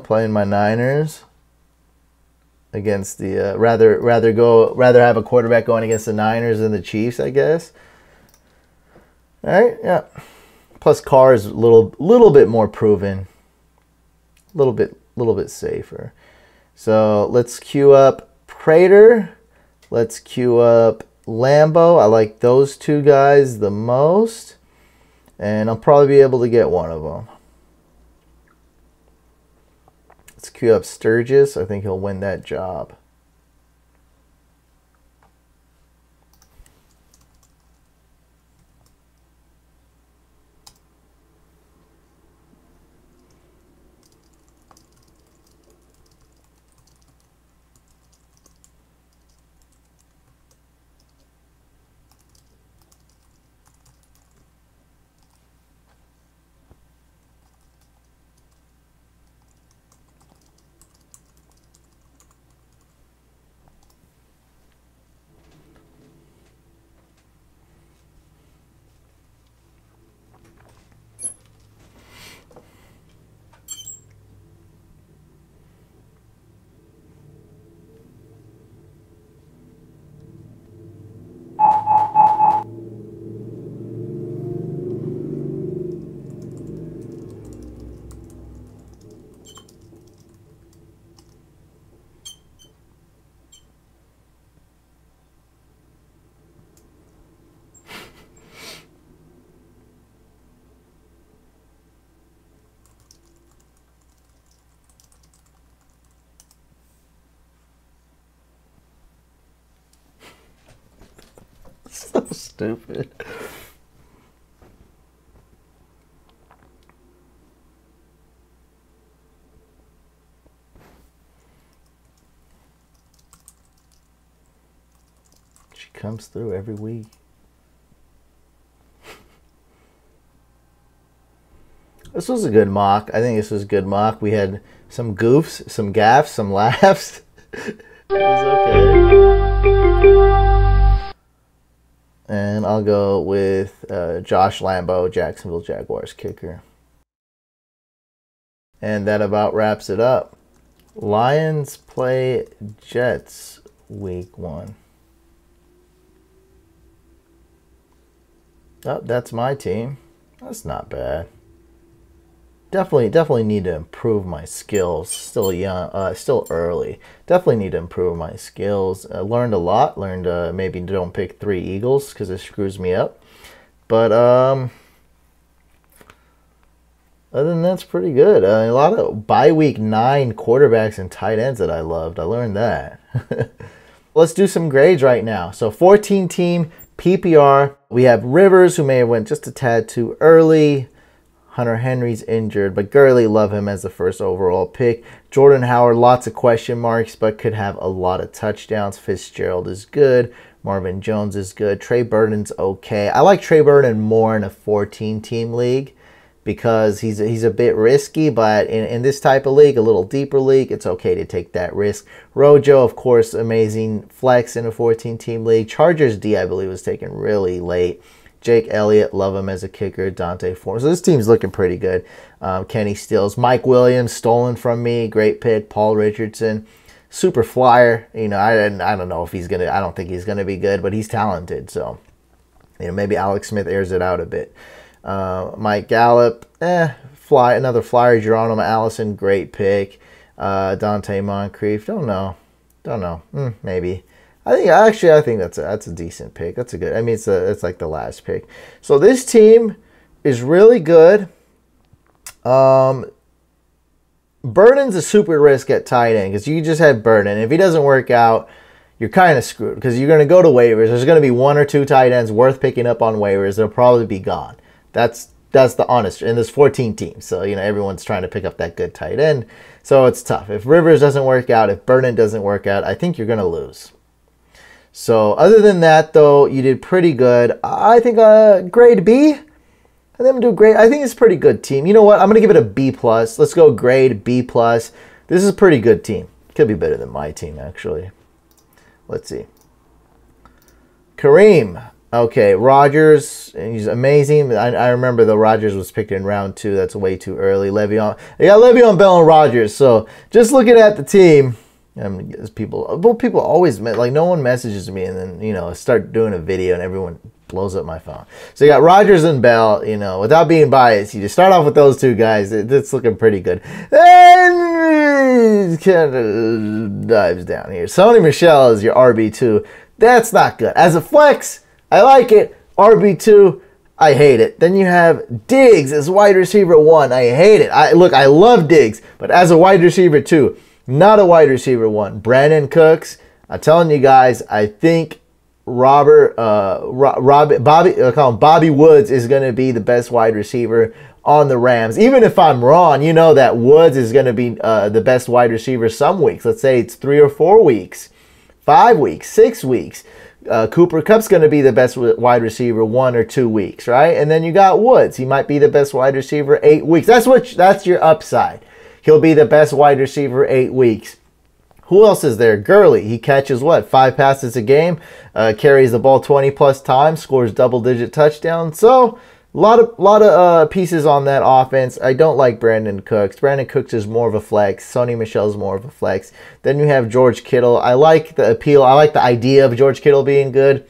Speaker 1: Playing my Niners against the rather have a quarterback going against the Niners than the Chiefs, I guess. All right, yeah. Plus Carr is a little bit more proven, a little bit safer. So let's queue up Prater. Let's queue up Lambo. I like those two guys the most, and I'll probably be able to get one of them. Let's queue up Sturgis. I think he'll win that job. So stupid. She comes through every week. This was a good mock. I think this was a good mock. We had some goofs, some gaffes, some laughs. It was okay. And I'll go with Josh Lambo, Jacksonville Jaguars kicker. And that about wraps it up. Lions play Jets week 1. Oh, that's my team. That's not bad. Definitely need to improve my skills. Still young, still early. Definitely need to improve my skills. Learned a lot. Learned maybe don't pick 3 Eagles because it screws me up. But other than that's pretty good. A lot of bye week 9 quarterbacks and tight ends that I loved. I learned that. Let's do some grades right now. So 14 team PPR. We have Rivers, who may have went just a tad too early. Hunter Henry's injured, but Gurley, love him as the first overall pick. Jordan Howard, lots of question marks, but could have a lot of touchdowns. Fitzgerald is good. Marvin Jones is good. Trey Burton's okay. I like Trey Burton more in a 14-team league because he's a bit risky, but in this type of league, a little deeper league, it's okay to take that risk. Rojo, of course, amazing flex in a 14-team league. Chargers D, I believe, was taken really late. Jake Elliott, love him as a kicker. Dante Foreman. So this team's looking pretty good. Kenny Stills. Mike Williams, stolen from me. Great pick. Paul Richardson. Super flyer. You know, I don't know if he's going to, I don't think he's going to be good, but he's talented. So, you know, maybe Alex Smith airs it out a bit. Mike Gallup, another flyer. Geronimo Allison, great pick. Dante Moncrief, don't know. Maybe. I think that's a decent pick. That's a good. I mean, it's like the last pick. So this team is really good. Burden's a super risk at tight end because you just had Burden. If he doesn't work out, you're kind of screwed because you're going to go to waivers. There's going to be 1 or 2 tight ends worth picking up on waivers. They'll probably be gone. That's the honest. And there's 14 teams, so you know everyone's trying to pick up that good tight end. So it's tough. If Rivers doesn't work out, if Burden doesn't work out, I think you're going to lose. So other than that, though, you did pretty good. I think grade B. I think I'm doing great. I think it's a pretty good team. You know what? I'm going to give it a B+. Let's go grade B+. This is a pretty good team. Could be better than my team, actually. Let's see. Kareem. Okay, Rodgers. He's amazing. I remember the Rodgers was picked in round 2. That's way too early. Le'Veon. They got Le'Veon Bell and Rodgers. So just looking at the team, people always, like, no one messages me and then, you know, start doing a video and everyone blows up my phone. So you got Rodgers and Bell, you know, without being biased, you just start off with those 2 guys. It's looking pretty good. Then kind of dives down here. Sony Michel is your RB2. That's not good. As a flex, I like it. RB2, I hate it. Then you have Diggs as wide receiver 1. I hate it. I love Diggs, but as a wide receiver 2, not a wide receiver 1. Brandon Cooks, I'm telling you guys, I think Bobby Woods is going to be the best wide receiver on the Rams. Even if I'm wrong, you know that Woods is going to be the best wide receiver some weeks. Let's say it's 3 or 4 weeks, 5 weeks, 6 weeks. Cooper Kupp's going to be the best wide receiver 1 or 2 weeks, right? And then you got Woods. He might be the best wide receiver 8 weeks. That's your upside. He'll be the best wide receiver 8 weeks. Who else is there? Gurley. He catches what? 5 passes a game, carries the ball 20+ times, scores double-digit touchdowns. So a lot of pieces on that offense. I don't like Brandon Cooks. Brandon Cooks is more of a flex. Sony Michel's more of a flex. Then you have George Kittle. I like the appeal. I like the idea of George Kittle being good.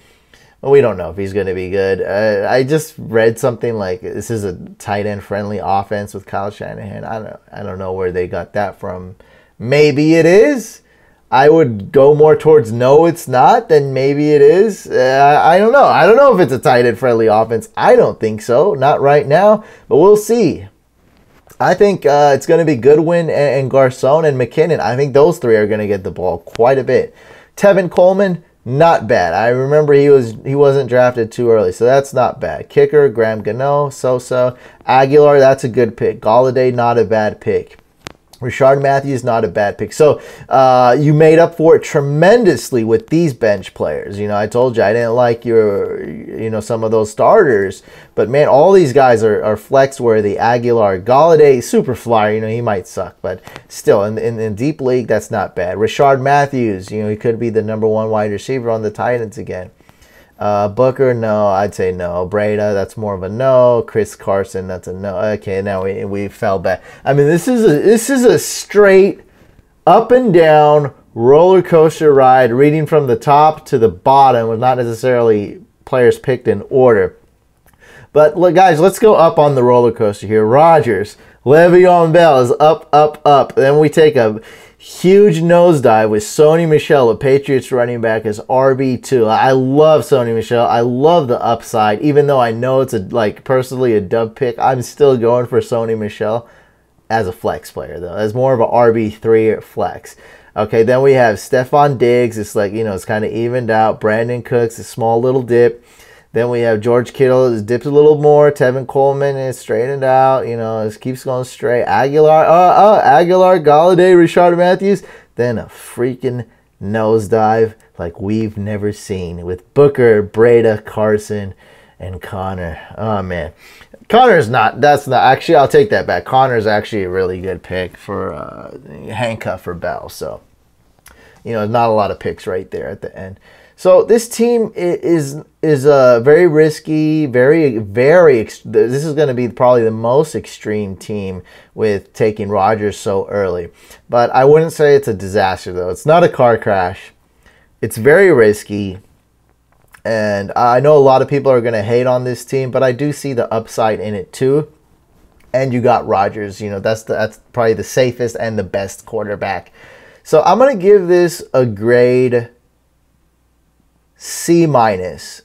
Speaker 1: But we don't know if he's going to be good. I just read something like this is a tight end friendly offense with Kyle Shanahan. I don't know where they got that from. Maybe it is. I would go more towards no, it's not, than maybe it is. I don't know. I don't know if it's a tight end friendly offense. I don't think so. Not right now, but we'll see. I think it's going to be Goodwin and Garcon and McKinnon. I think those 3 are going to get the ball quite a bit. Tevin Coleman, not bad. I remember he wasn't drafted too early, so that's not bad. Kicker, Graham Gano, Sosa. Aguilar, that's a good pick. Golladay, not a bad pick. Rashard Matthews, not a bad pick. So you made up for it tremendously with these bench players. You know, I told you I didn't like some of those starters. But, man, all these guys are flex-worthy. Aguilar, Golladay, super flyer. You know, he might suck. But still, in deep league, that's not bad. Rashard Matthews, you know, he could be the #1 wide receiver on the Titans again. Booker, no, I'd say no. Breda, that's more of a no. Chris Carson, that's a no. Okay, now we fell back. I mean, this is a straight up and down roller coaster ride, reading from the top to the bottom, with not necessarily players picked in order. But look, guys, let's go up on the roller coaster here. Rodgers, Le'Veon Bell is up, up, up. Then we take a huge nosedive with Sony Michel, a Patriots running back, as RB2. I love Sony Michel. I love the upside. Even though I know it's personally a dub pick, I'm still going for Sony Michel as a flex player, though. As more of an RB3 flex. Okay, then we have Stefon Diggs. It's it's kind of evened out. Brandon Cooks, a small little dip. Then we have George Kittle, is dipped a little more. Tevin Coleman is straightened out. You know, it keeps going straight. Aguilar, Golladay, Rashard Matthews. Then a freaking nosedive like we've never seen with Booker, Breda, Carson, and Connor. Oh, man. Actually, I'll take that back. Connor's actually a really good pick for handcuff for Bell. So, you know, not a lot of picks right there at the end. So this team is very risky, this is going to be probably the most extreme team with taking Rodgers so early. But I wouldn't say it's a disaster, though. It's not a car crash. It's very risky. And I know a lot of people are going to hate on this team, but I do see the upside in it too. And you got Rodgers. You know, that's probably the safest and the best quarterback. So I'm going to give this a grade C-. And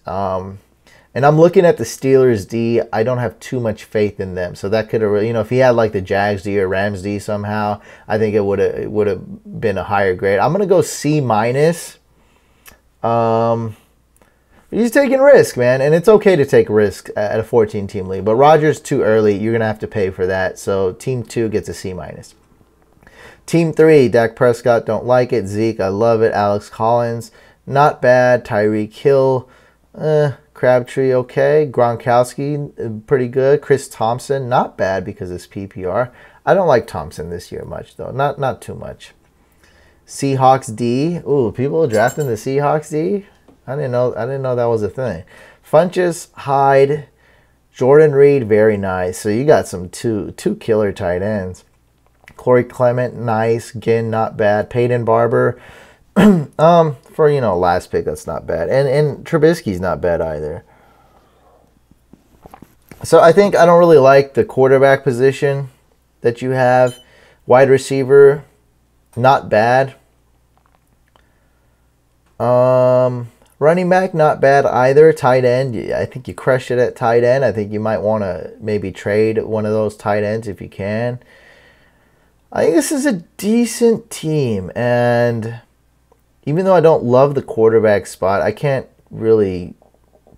Speaker 1: I'm looking at the Steelers D. I don't have too much faith in them. So that could have, you know, if he had like the Jags D or Rams D somehow, I think it would have been a higher grade. I'm going to go C-. He's taking risk, man, and it's okay to take risk at a 14-team league. But Rodgers too early, you're going to have to pay for that. So Team 2 gets a C-. Team 3, Dak Prescott, don't like it. Zeke, I love it. Alex Collins, not bad. Tyreek Hill, Crabtree, okay. Gronkowski, pretty good. Chris Thompson, not bad because it's PPR. I don't like Thompson this year much, though. Not too much. Seahawks D. Ooh, people are drafting the Seahawks D? I didn't know that was a thing. Funches, Hyde, Jordan Reed, very nice. So you got some two killer tight ends. Corey Clement, nice. Ginn, not bad. Peyton Barber, for, you know, last pick, that's not bad. And Trubisky's not bad either. So I think I don't really like the quarterback position that you have. Wide receiver, not bad. Running back, not bad either. Tight end, I think you crushed it at tight end. I think you might want to maybe trade one of those tight ends if you can. I think this is a decent team. And even though I don't love the quarterback spot, I can't really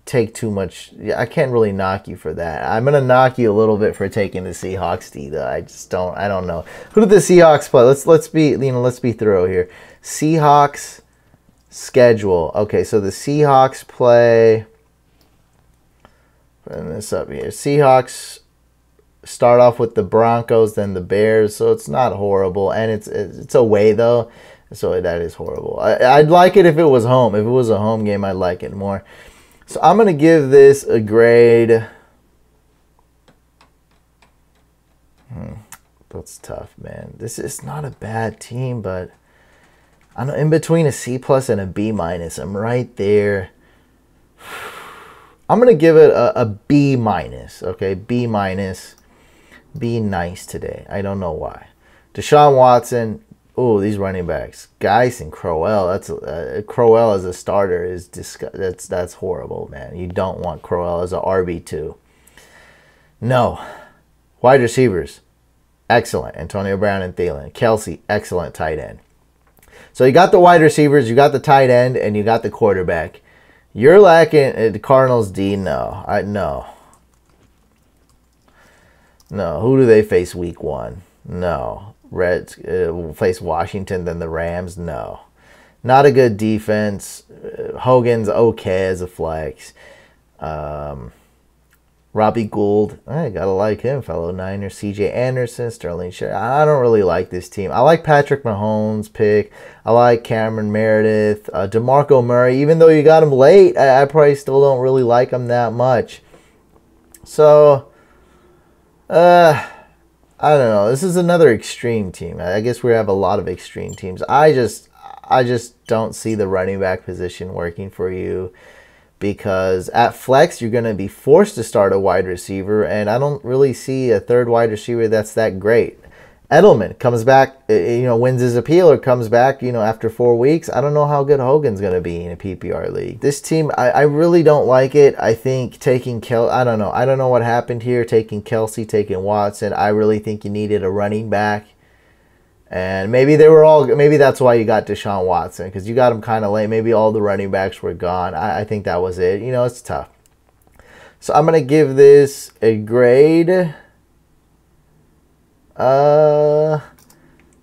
Speaker 1: take too much. I can't really knock you for that. I'm going to knock you a little bit for taking the Seahawks D, though. I don't know. Who did the Seahawks play? Let's be thorough here. Seahawks schedule. Okay, so the Seahawks play, putting this up here. Seahawks start off with the Broncos, then the Bears, so it's not horrible, and it's away though, so that is horrible. I'd like it if it was home. If it was a home game, I'd like it more. So I'm gonna give this a grade. That's tough, man. This is not a bad team, but I'm in between a C+ and a B-. I'm right there. I'm going to give it a B-. Okay, B-. Be nice today. I don't know why. Deshaun Watson. Oh, these running backs. Geis and Crowell. Crowell as a starter is that's horrible, man. You don't want Crowell as a RB2. No. Wide receivers. Excellent. Antonio Brown and Thielen. Kelce, excellent tight end. So you got the wide receivers, you got the tight end, and you got the quarterback. You're lacking the Cardinals D. No. No. Who do they face week 1? No. Reds will face Washington, then the Rams. No. Not a good defense. Hogan's okay as a flex. Robbie Gould, I gotta like him, fellow Niner. CJ Anderson, Sterling Shepard. I don't really like this team. I like Patrick Mahomes' pick. I like Cameron Meredith. DeMarco Murray, even though you got him late, I probably still don't really like him that much. So, I don't know. This is another extreme team. I guess we have a lot of extreme teams. I just don't see the running back position working for you. Because at flex, you're going to be forced to start a wide receiver, and I don't really see a third wide receiver that's that great. Edelman comes back, wins his appeal or comes back, after 4 weeks. I don't know how good Hogan's going to be in a PPR league. This team, I really don't like it. I think taking I don't know what happened here. Taking Kelce, taking Watson. I really think you needed a running back. And maybe that's why you got Deshaun Watson, because you got him kind of late. Maybe all the running backs were gone. I think that was it. It's tough. So I'm going to give this a grade. Wait,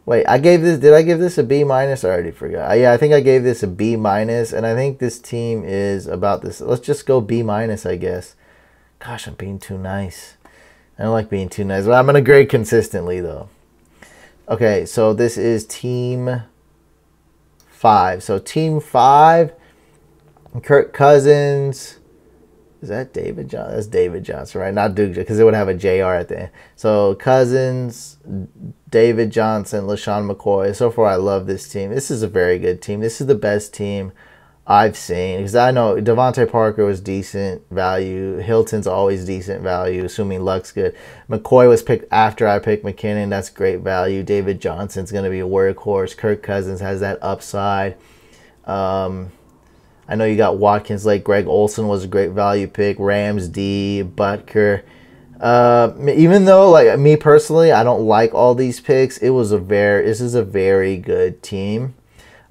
Speaker 1: did I give this a B-? I already forgot. Yeah, I think I gave this a B-, and I think this team is about this. Let's just go B-, I guess. Gosh, I'm being too nice. I don't like being too nice, but I'm going to grade consistently, though. Okay, so this is Team 5. So Team 5, Kirk Cousins. Is that David Johnson? That's David Johnson, right? Not Duke, because it would have a JR at the end. So Cousins, David Johnson, LeSean McCoy. So far, I love this team. This is a very good team. This is the best team I've seen. Because I know Devontae Parker was decent value. Hilton's always decent value, assuming luck's good. McCoy was picked after I picked McKinnon. That's great value. David Johnson's going to be a workhorse. Kirk Cousins has that upside. I know you got Watkins, like Greg Olsen was a great value pick. Rams D, Butker. Even though, like me personally, I don't like all these picks, this is a very good team.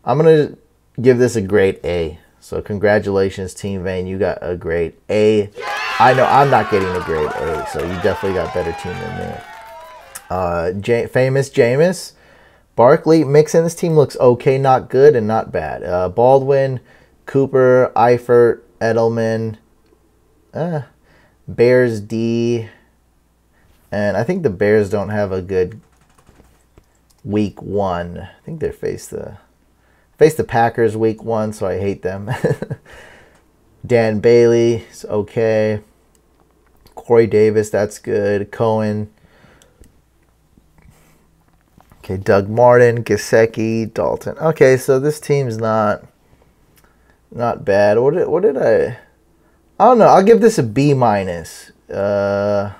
Speaker 1: I'm gonna give this a grade A. So congratulations, Team Vane, you got a grade A. I know I'm not getting a grade A, so you definitely got better team than me. Famous Jameis, Barkley, mixing this team looks okay, not good and not bad. Baldwin, Cooper, Eifert, Edelman, Bears D, and I think the Bears don't have a good week 1. I think they face the Packers week 1, so I hate them. Dan Bailey is okay. Corey Davis, that's good. Cohen. Okay, Doug Martin, Gesicki, Dalton. Okay, so this team's not bad. What did I don't know. I'll give this a B minus. I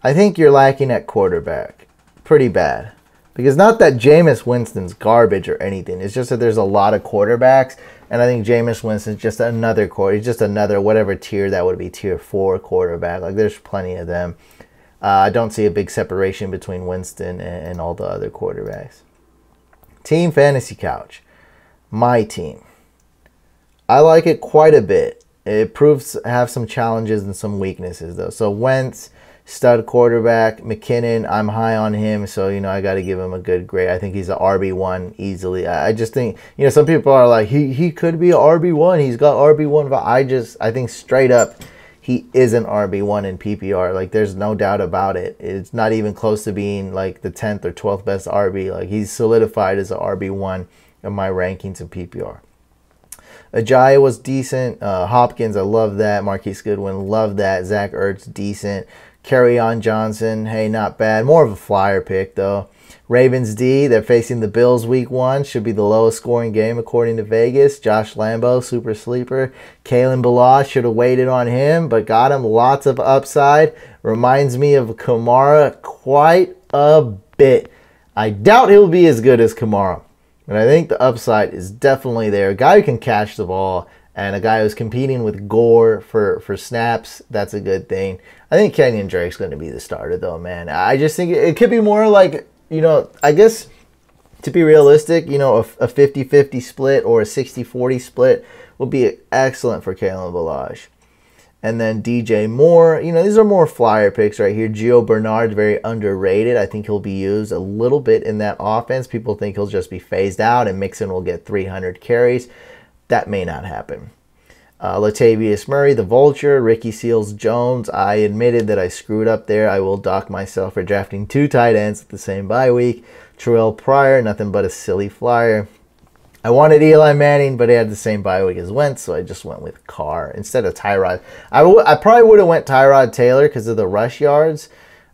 Speaker 1: think you're lacking at quarterback. Pretty bad. Because not that Jameis Winston's garbage or anything. It's just that there's a lot of quarterbacks. And I think Jameis Winston's just another he's just another whatever tier that would be tier 4 quarterback. Like there's plenty of them. I don't see a big separation between Winston and all the other quarterbacks. Team Fantasy Couch. My team. I like it quite a bit. It proves to have some challenges and some weaknesses, though. So Wentz, stud quarterback. McKinnon, I'm high on him, so, I got to give him a good grade. I think he's an RB1 easily. I just think, some people are like, he could be an RB1. He's got RB1. But I think straight up, he is an RB1 in PPR. Like, there's no doubt about it. It's not even close to being, like, the 10th or 12th best RB. Like, he's solidified as an RB1 in my rankings in PPR. Ajayi was decent. Hopkins, I love that. Marquise Goodwin, love that. Zach Ertz, decent. Kerryon Johnson, hey, not bad. More of a flyer pick, though. Ravens D, they're facing the Bills week 1. Should be the lowest scoring game, according to Vegas. Josh Lambo, super sleeper. Kalen Ballage, should have waited on him, but got him. Lots of upside. Reminds me of Kamara quite a bit. I doubt he'll be as good as Kamara. But I think the upside is definitely there. A guy who can catch the ball and a guy who's competing with Gore for snaps, that's a good thing. I think Kenyan Drake's going to be the starter, though, man. I just think it could be more like, I guess to be realistic, a 50-50 split or a 60-40 split would be excellent for Kalen Ballage. And then DJ Moore, these are more flyer picks right here. Gio Bernard's very underrated. I think he'll be used a little bit in that offense. People think he'll just be phased out and Mixon will get 300 carries. That may not happen. Latavius Murray, the Vulture, Ricky Seals-Jones. I admitted that I screwed up there. I will dock myself for drafting 2 tight ends at the same bye week. Terrell Pryor, nothing but a silly flyer. I wanted Eli Manning, but he had the same bye week as Wentz, so I just went with Carr instead of Tyrod. I probably would have went Tyrod Taylor because of the rush yards,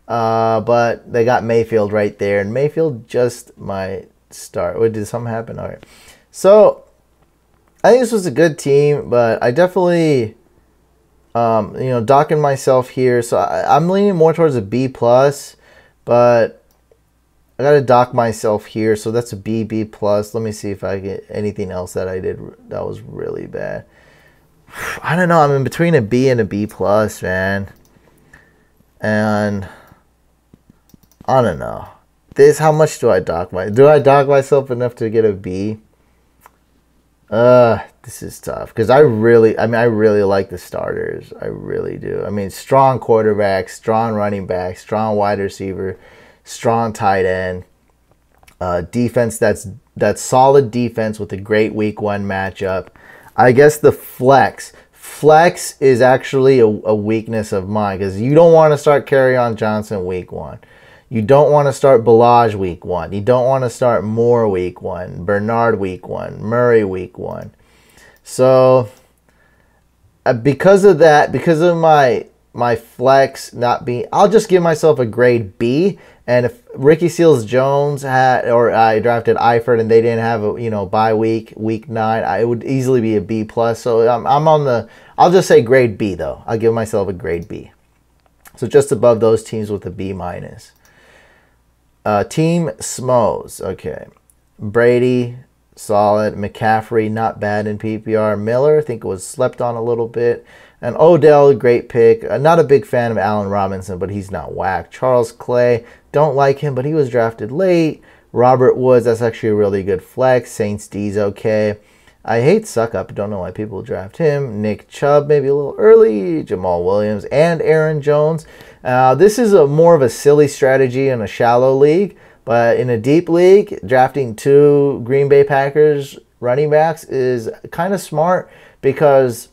Speaker 1: but they got Mayfield right there, and Mayfield just might start. Wait, did something happen? All right. So I think this was a good team, but I definitely, docking myself here. So I'm leaning more towards a B+, but I got to dock myself here, so that's a B+. Let me see if I get anything else that I did that was really bad. I don't know. I'm in between a B and a B+, man. And I don't know. How much do I dock do I dock myself enough to get a B? This is tough because I really like the starters. I really do. I mean, strong quarterback, strong running back, strong wide receiver, strong tight end, defense that's solid defense with a great week 1 matchup. I guess the flex is actually a weakness of mine because you don't want to start Kerryon Johnson week 1. You don't want to start Ballage week 1. You don't want to start Moore week 1, Bernard week 1, Murray week 1. So because of that, because of my flex not being, I'll just give myself a grade B. And if Ricky Seals-Jones had, or I drafted Eifert and they didn't have a bye week 9, it would easily be a B plus. So I'm on the, I'll just say grade B though. I'll give myself a grade B. So just above those teams with a B minus. Team Smos, okay. Brady, solid. McCaffrey, not bad in PPR. Miller, I think it was slept on a little bit. And Odell, great pick. Not a big fan of Allen Robinson, but he's not whack. Charles Clay, don't like him, but he was drafted late. Robert Woods, that's actually a really good flex. Saints D's okay. I hate Suck Up. Don't know why people draft him. Nick Chubb, maybe a little early. Jamal Williams and Aaron Jones. This is more of a silly strategy in a shallow league. But in a deep league, drafting 2 Green Bay Packers running backs is kind of smart because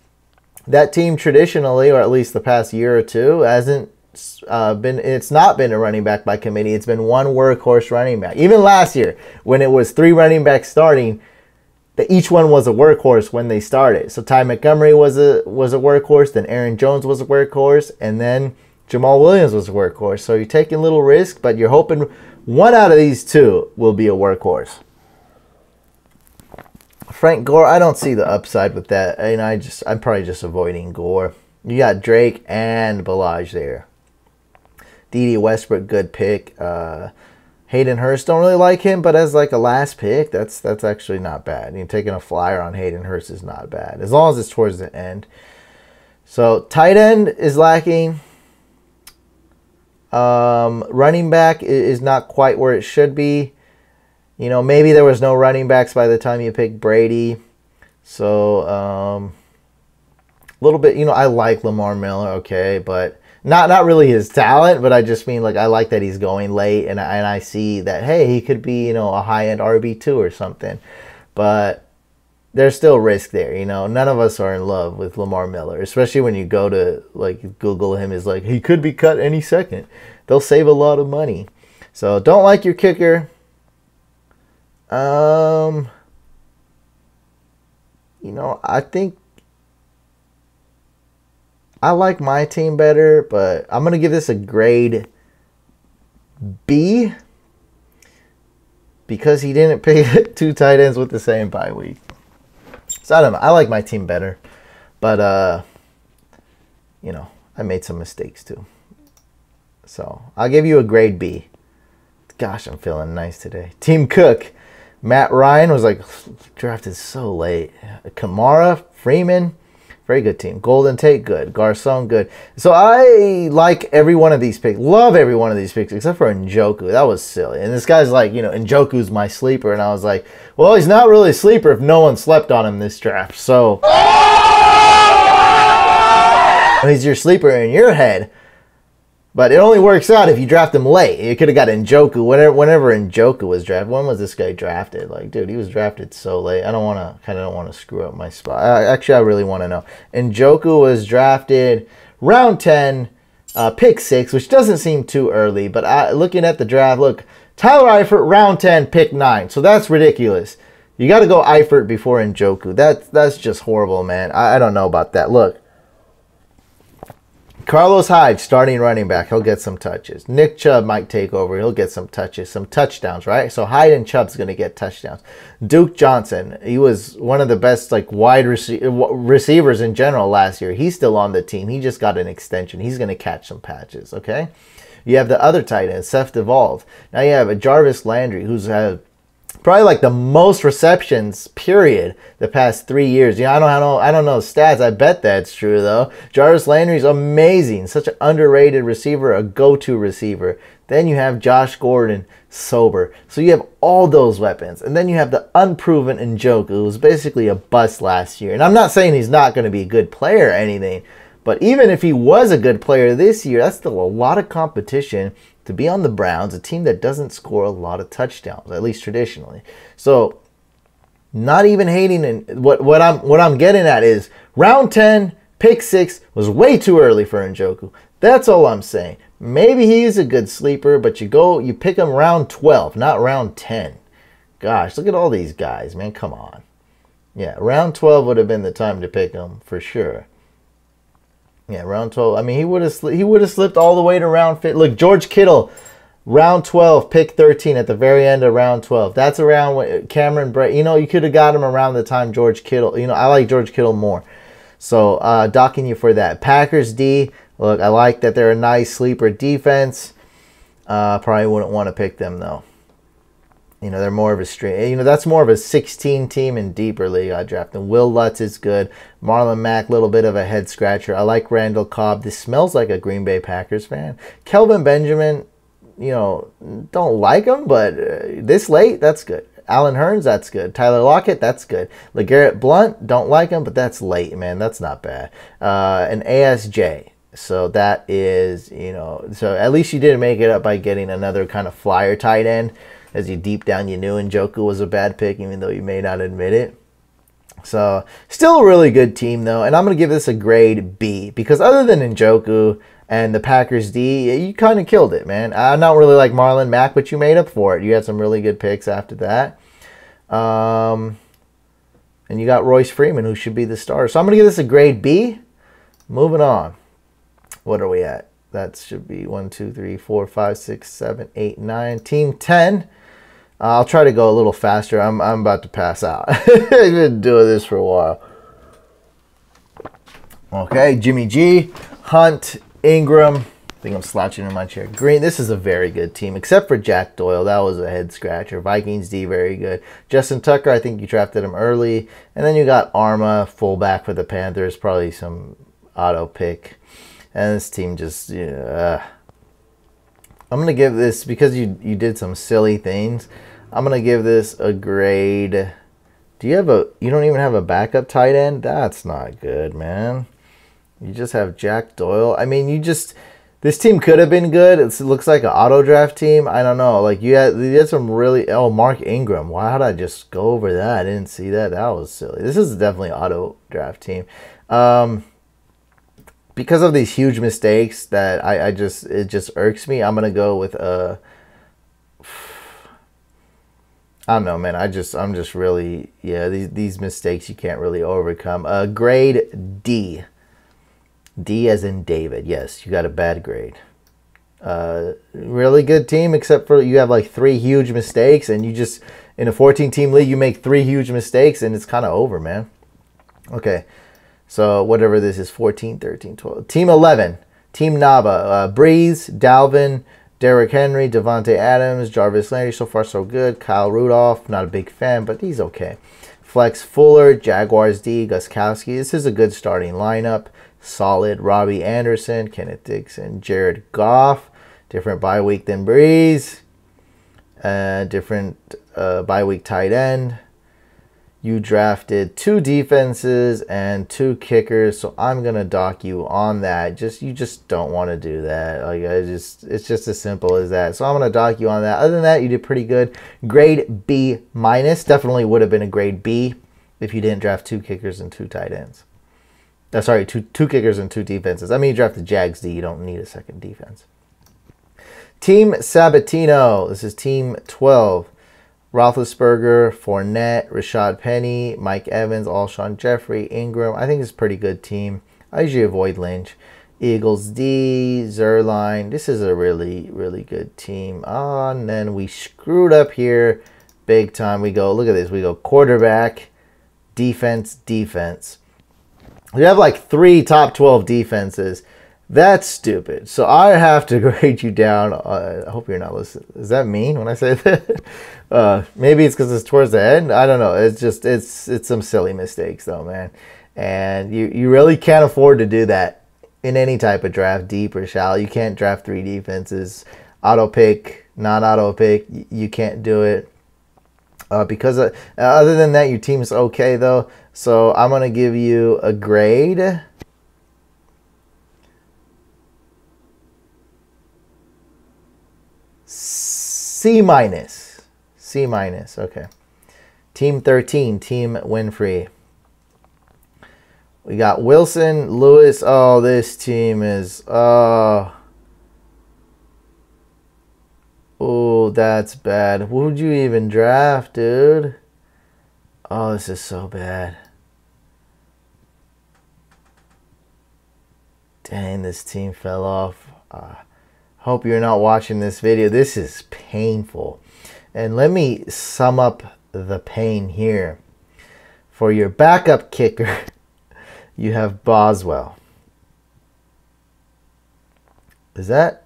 Speaker 1: that team traditionally, or at least the past year or two, hasn't it's not been a running back by committee. It's been one workhorse running back. Even last year, when it was 3 running backs starting, each one was a workhorse when they started. So Ty Montgomery was a workhorse, then Aaron Jones was a workhorse, and then Jamal Williams was a workhorse. So you're taking a little risk, but you're hoping one out of these 2 will be a workhorse. Frank Gore, I don't see the upside with that. And I'm probably just avoiding Gore. You got Drake and Ballage there. D.D. Westbrook, good pick. Hayden Hurst, don't really like him, but as like a last pick, that's actually not bad. Taking a flyer on Hayden Hurst is not bad, as long as it's towards the end. So tight end is lacking. Running back is not quite where it should be. Maybe there was no running backs by the time you picked Brady. So a little bit, I like Lamar Miller, okay, but not really his talent, but I just mean like I like that he's going late, and I see that, hey, he could be a high-end RB2 or something, but there's still risk there. None of us are in love with Lamar Miller, especially when you go to like Google him, is like he could be cut any second. They'll save a lot of money. So don't like your kicker. I think I like my team better, but I'm going to give this a grade B because he didn't pick 2 tight ends with the same bye week. So I don't know. I like my team better, but I made some mistakes too. So I'll give you a grade B. Gosh, I'm feeling nice today. Team Cook. Matt Ryan was like drafted so late. Kamara, Freeman, very good team. Golden Tate, good. Garcon, good. So I like every one of these picks. Love every one of these picks except for Njoku. That was silly. And this guy's like, Njoku's my sleeper. And I was like, well, he's not really a sleeper if no one slept on him this draft. So he's your sleeper in your head. But it only works out if you draft him late. You could have got Njoku whenever Njoku was drafted. When was this guy drafted? Like, dude, he was drafted so late. I don't want to screw up my spot. Actually, I really want to know. Njoku was drafted round 10, pick 6, which doesn't seem too early. But looking at the draft, look, Tyler Eifert, round 10, pick 9. So that's ridiculous. You got to go Eifert before Njoku. That's just horrible, man. I don't know about that. Look. Carlos Hyde, starting running back. He'll get some touches. Nick Chubb might take over. He'll get some touches, some touchdowns, right? So Hyde and Chubb's going to get touchdowns. Duke Johnson, he was one of the best wide receivers in general last year. He's still on the team. He just got an extension. He's going to catch some patches, okay? You have the other tight end, Seth Devolve. Now you have a Jarvis Landry, who's had probably like the most receptions, period, the past 3 years. I don't know stats. I bet that's true, though. Jarvis Landry's amazing. Such an underrated receiver, a go-to receiver. Then you have Josh Gordon, sober. So you have all those weapons. And then you have the unproven Njoku, who was basically a bust last year. And I'm not saying he's not going to be a good player or anything, but even if he was a good player this year, that's still a lot of competition to be on the Browns, a team that doesn't score a lot of touchdowns, at least traditionally. So, not even hating. And what I'm getting at is round 10, pick 6 was way too early for Njoku. That's all I'm saying. Maybe he's a good sleeper, but you pick him round 12, not round 10. Gosh, look at all these guys, man. Come on. Yeah, round 12 would have been the time to pick him for sure. Yeah, round 12. I mean, he would have slipped all the way to round 5. Look, George Kittle, round 12, pick 13 at the very end of round 12. That's around when Cameron Brate. You know, you could have got him around the time George Kittle. You know, I like George Kittle more. So, docking you for that. Packers D. Look, I like that they're a nice sleeper defense. Probably wouldn't want to pick them, though. You know, they're more of a stream. You know, that's more of a 16 team in deeper league I drafted. Will Lutz is good. Marlon Mack, little bit of a head scratcher. I like Randall Cobb. This smells like a Green Bay Packers fan. Kelvin Benjamin, you know, don't like him, but this late, that's good. Allen Hurns, that's good. Tyler Lockett, that's good. LeGarrette Blount, don't like him, but that's late, man. That's not bad. And ASJ. So that is, you know, so at least you didn't make it up by getting another kind of flyer tight end. As you deep down, you knew Njoku was a bad pick, even though you may not admit it. So, still a really good team, though. And I'm going to give this a grade B. Because other than Njoku and the Packers D, you kind of killed it, man. I'm not really like Marlon Mack, but you made up for it. You had some really good picks after that. And you got Royce Freeman, who should be the starter. So, I'm going to give this a grade B. Moving on. What are we at? That should be 1, 2, 3, 4, 5, 6, 7, 8, 9. Team 10. I'll try to go a little faster. I'm about to pass out. I've been doing this for a while. Okay, Jimmy G, Hunt, Ingram. I think I'm slouching in my chair. Green, this is a very good team, except for Jack Doyle. That was a head scratcher. Vikings D, very good. Justin Tucker, I think you drafted him early. And then you got Arma, fullback for the Panthers. Probably some auto pick. And this team just, I'm going to give this, because you did some silly things, I'm going to give this a grade. You don't even have a backup tight end? That's not good, man. You just have Jack Doyle. I mean, this team could have been good. It looks like an auto draft team. I don't know. Like, you had some really, Mark Ingram. Why did I just go over that? I didn't see that. That was silly. This is definitely an auto draft team. Because of these huge mistakes that it just irks me, I'm gonna go with I don't know, man. I'm just really, yeah. These mistakes you can't really overcome. Grade D. D as in David. Yes, you got a bad grade. Really good team, except for you have like 3 huge mistakes, and you just in a 14-team league you make 3 huge mistakes, and it's kind of over, man. Okay. So, whatever this is, 14, 13, 12. Team 11, Team Nava. Breeze, Dalvin, Derrick Henry, Davante Adams, Jarvis Landry. So far, so good. Kyle Rudolph, not a big fan, but he's okay. Flex Fuller, Jaguars D, Gronkowski. This is a good starting lineup. Solid. Robbie Anderson, Kenneth Dixon, Jared Goff. Different bye week than Breeze. Different bye week tight end. You drafted 2 defenses and 2 kickers, so I'm gonna dock you on that. You just don't want to do that. Like it's just as simple as that. So I'm gonna dock you on that. Other than that, you did pretty good. Grade B minus. Definitely would have been a grade B if you didn't draft 2 kickers and 2 tight ends. Sorry, two kickers and 2 defenses. I mean, you drafted Jags D. You don't need a second defense. Team Sabatino. This is Team 12. Roethlisberger, Fournette, Rashaad Penny, Mike Evans, Alshon Jeffrey, Ingram. I think it's a pretty good team. I usually avoid Lynch. Eagles D, Zerline. This is a really, really good team. And then we screwed up here big time. We go, look at this. We go quarterback, defense, defense. We have like 3 top 12 defenses. That's stupid. So I have to grade you down. I hope you're not listening. Is that mean when I say that? Maybe it's because it's towards the end. I don't know. It's just it's some silly mistakes though, man. And you really can't afford to do that in any type of draft, deep or shallow. You can't draft 3 defenses. Auto pick, not auto pick. You can't do it. Because other than that, your team's okay though. So I'm gonna give you a grade. C minus. C minus. Okay. Team 13. Team Winfrey. We got Wilson, Lewis. Oh, this team is... Oh, that's bad. Who would you even draft, dude? Oh, this is so bad. Dang, this team fell off. Hope you're not watching this video. This is painful. And let me sum up the pain here. For your backup kicker, you have Boswell. Is that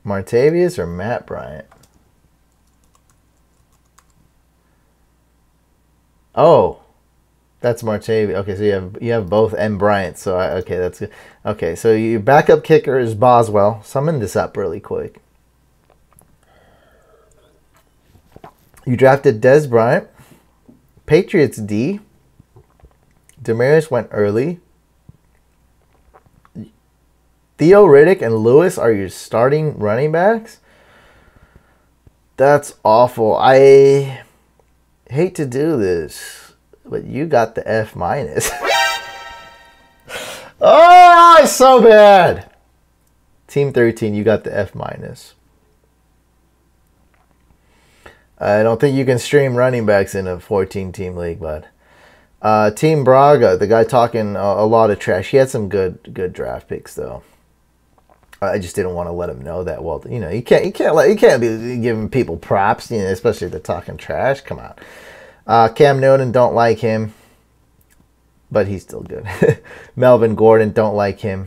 Speaker 1: Martavius or Matt Bryant? Oh, that's Martavius. Okay, so you have both and Bryant. So okay, that's good. Okay, so your backup kicker is Boswell. Summon this up really quick. You drafted Dez Bryant. Patriots D. Demaryius went early. Theo Riddick and Lewis are your starting running backs. That's awful. I hate to do this, but you got the F minus. Oh, it's so bad. Team 13, you got the F minus. I don't think you can stream running backs in a 14-team league, bud. Team Braga, the guy talking a lot of trash. He had some good draft picks though. I just didn't want to let him know that. Well, you know, you can't be giving people props, you know, especially if they're talking trash. Come on. Cam Newton, don't like him, but he's still good. Melvin Gordon, don't like him.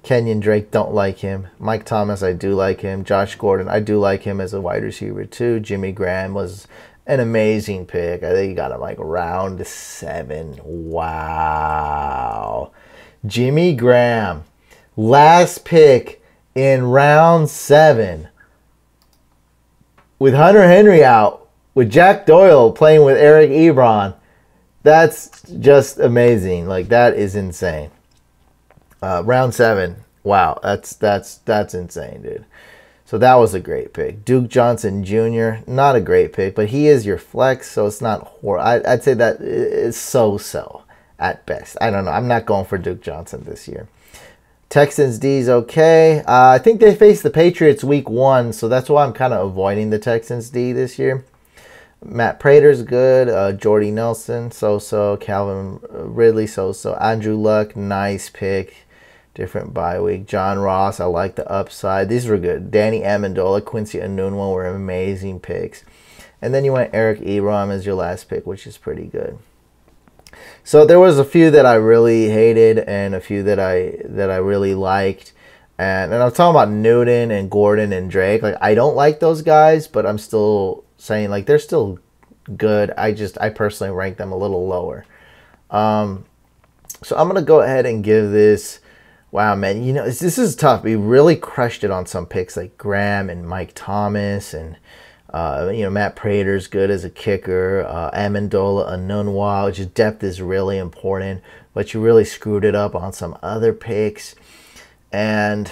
Speaker 1: Kenyan Drake, don't like him. Mike Thomas, I do like him. Josh Gordon, I do like him as a wide receiver too. Jimmy Graham was an amazing pick. I think you got him like round 7. Wow. Jimmy Graham, last pick in round 7. With Hunter Henry out, with Jack Doyle playing with Eric Ebron. That's just amazing. Like, that is insane. Round 7. Wow, that's insane, dude. So that was a great pick. Duke Johnson Jr., not a great pick, but he is your flex, so it's not horrible. I'd say that is so-so at best. I don't know. I'm not going for Duke Johnson this year. Texans D is okay. I think they face the Patriots week 1, so that's why I'm kind of avoiding the Texans D this year. Matt Prater's good. Jordy Nelson, so-so. Calvin Ridley, so-so. Andrew Luck, nice pick. Different bye week. John Ross, I like the upside. These were good. Danny Amendola, Quincy Enunwa were amazing picks. And then you went Eric Ebron as your last pick, which is pretty good. So there was a few that I really hated and a few that I really liked. And I'm talking about Newton and Gordon and Drake. Like, I don't like those guys, but I'm still saying, like, they're still good. I personally rank them a little lower. So I'm going to go ahead and give this... Wow, man, you know, this is tough. We really crushed it on some picks like Graham and Mike Thomas and, you know, Matt Prater's good as a kicker. Amendola, Enunwa, which is depth is really important. But you really screwed it up on some other picks. And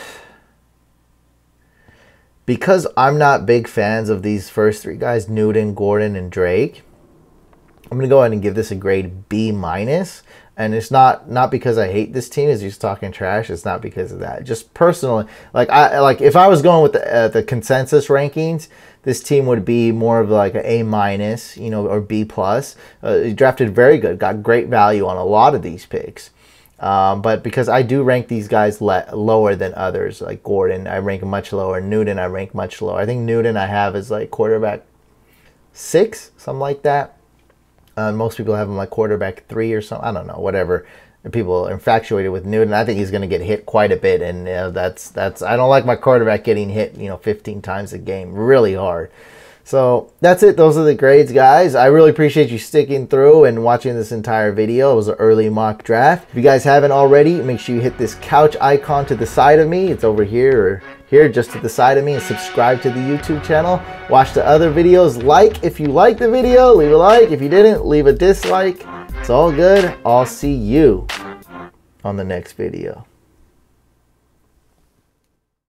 Speaker 1: because I'm not big fans of these first 3 guys, Newton, Gordon, and Drake, I'm going to go ahead and give this a grade B minus. And it's not because I hate this team, as he's talking trash. It's not because of that. Just personally, like if I was going with the consensus rankings, this team would be more of like an A minus, you know, or B plus. He drafted very good, got great value on a lot of these picks. But because I do rank these guys lower than others, like Gordon, I rank much lower. Newton, I rank much lower. I think Newton I have as like quarterback 6, something like that. Most people have him like quarterback 3 or something. I don't know, whatever. People are infatuated with Newton. I think he's going to get hit quite a bit, and that's. I don't like my quarterback getting hit, 15 times a game, really hard. So that's it. Those are the grades, guys. I really appreciate you sticking through and watching this entire video. It was an early mock draft. If you guys haven't already, make sure you hit this couch icon to the side of me. It's over here or here just to the side of me, and subscribe to the YouTube channel. Watch the other videos. Like if you liked the video, leave a like. If you didn't, leave a dislike. It's all good. I'll see you on the next video.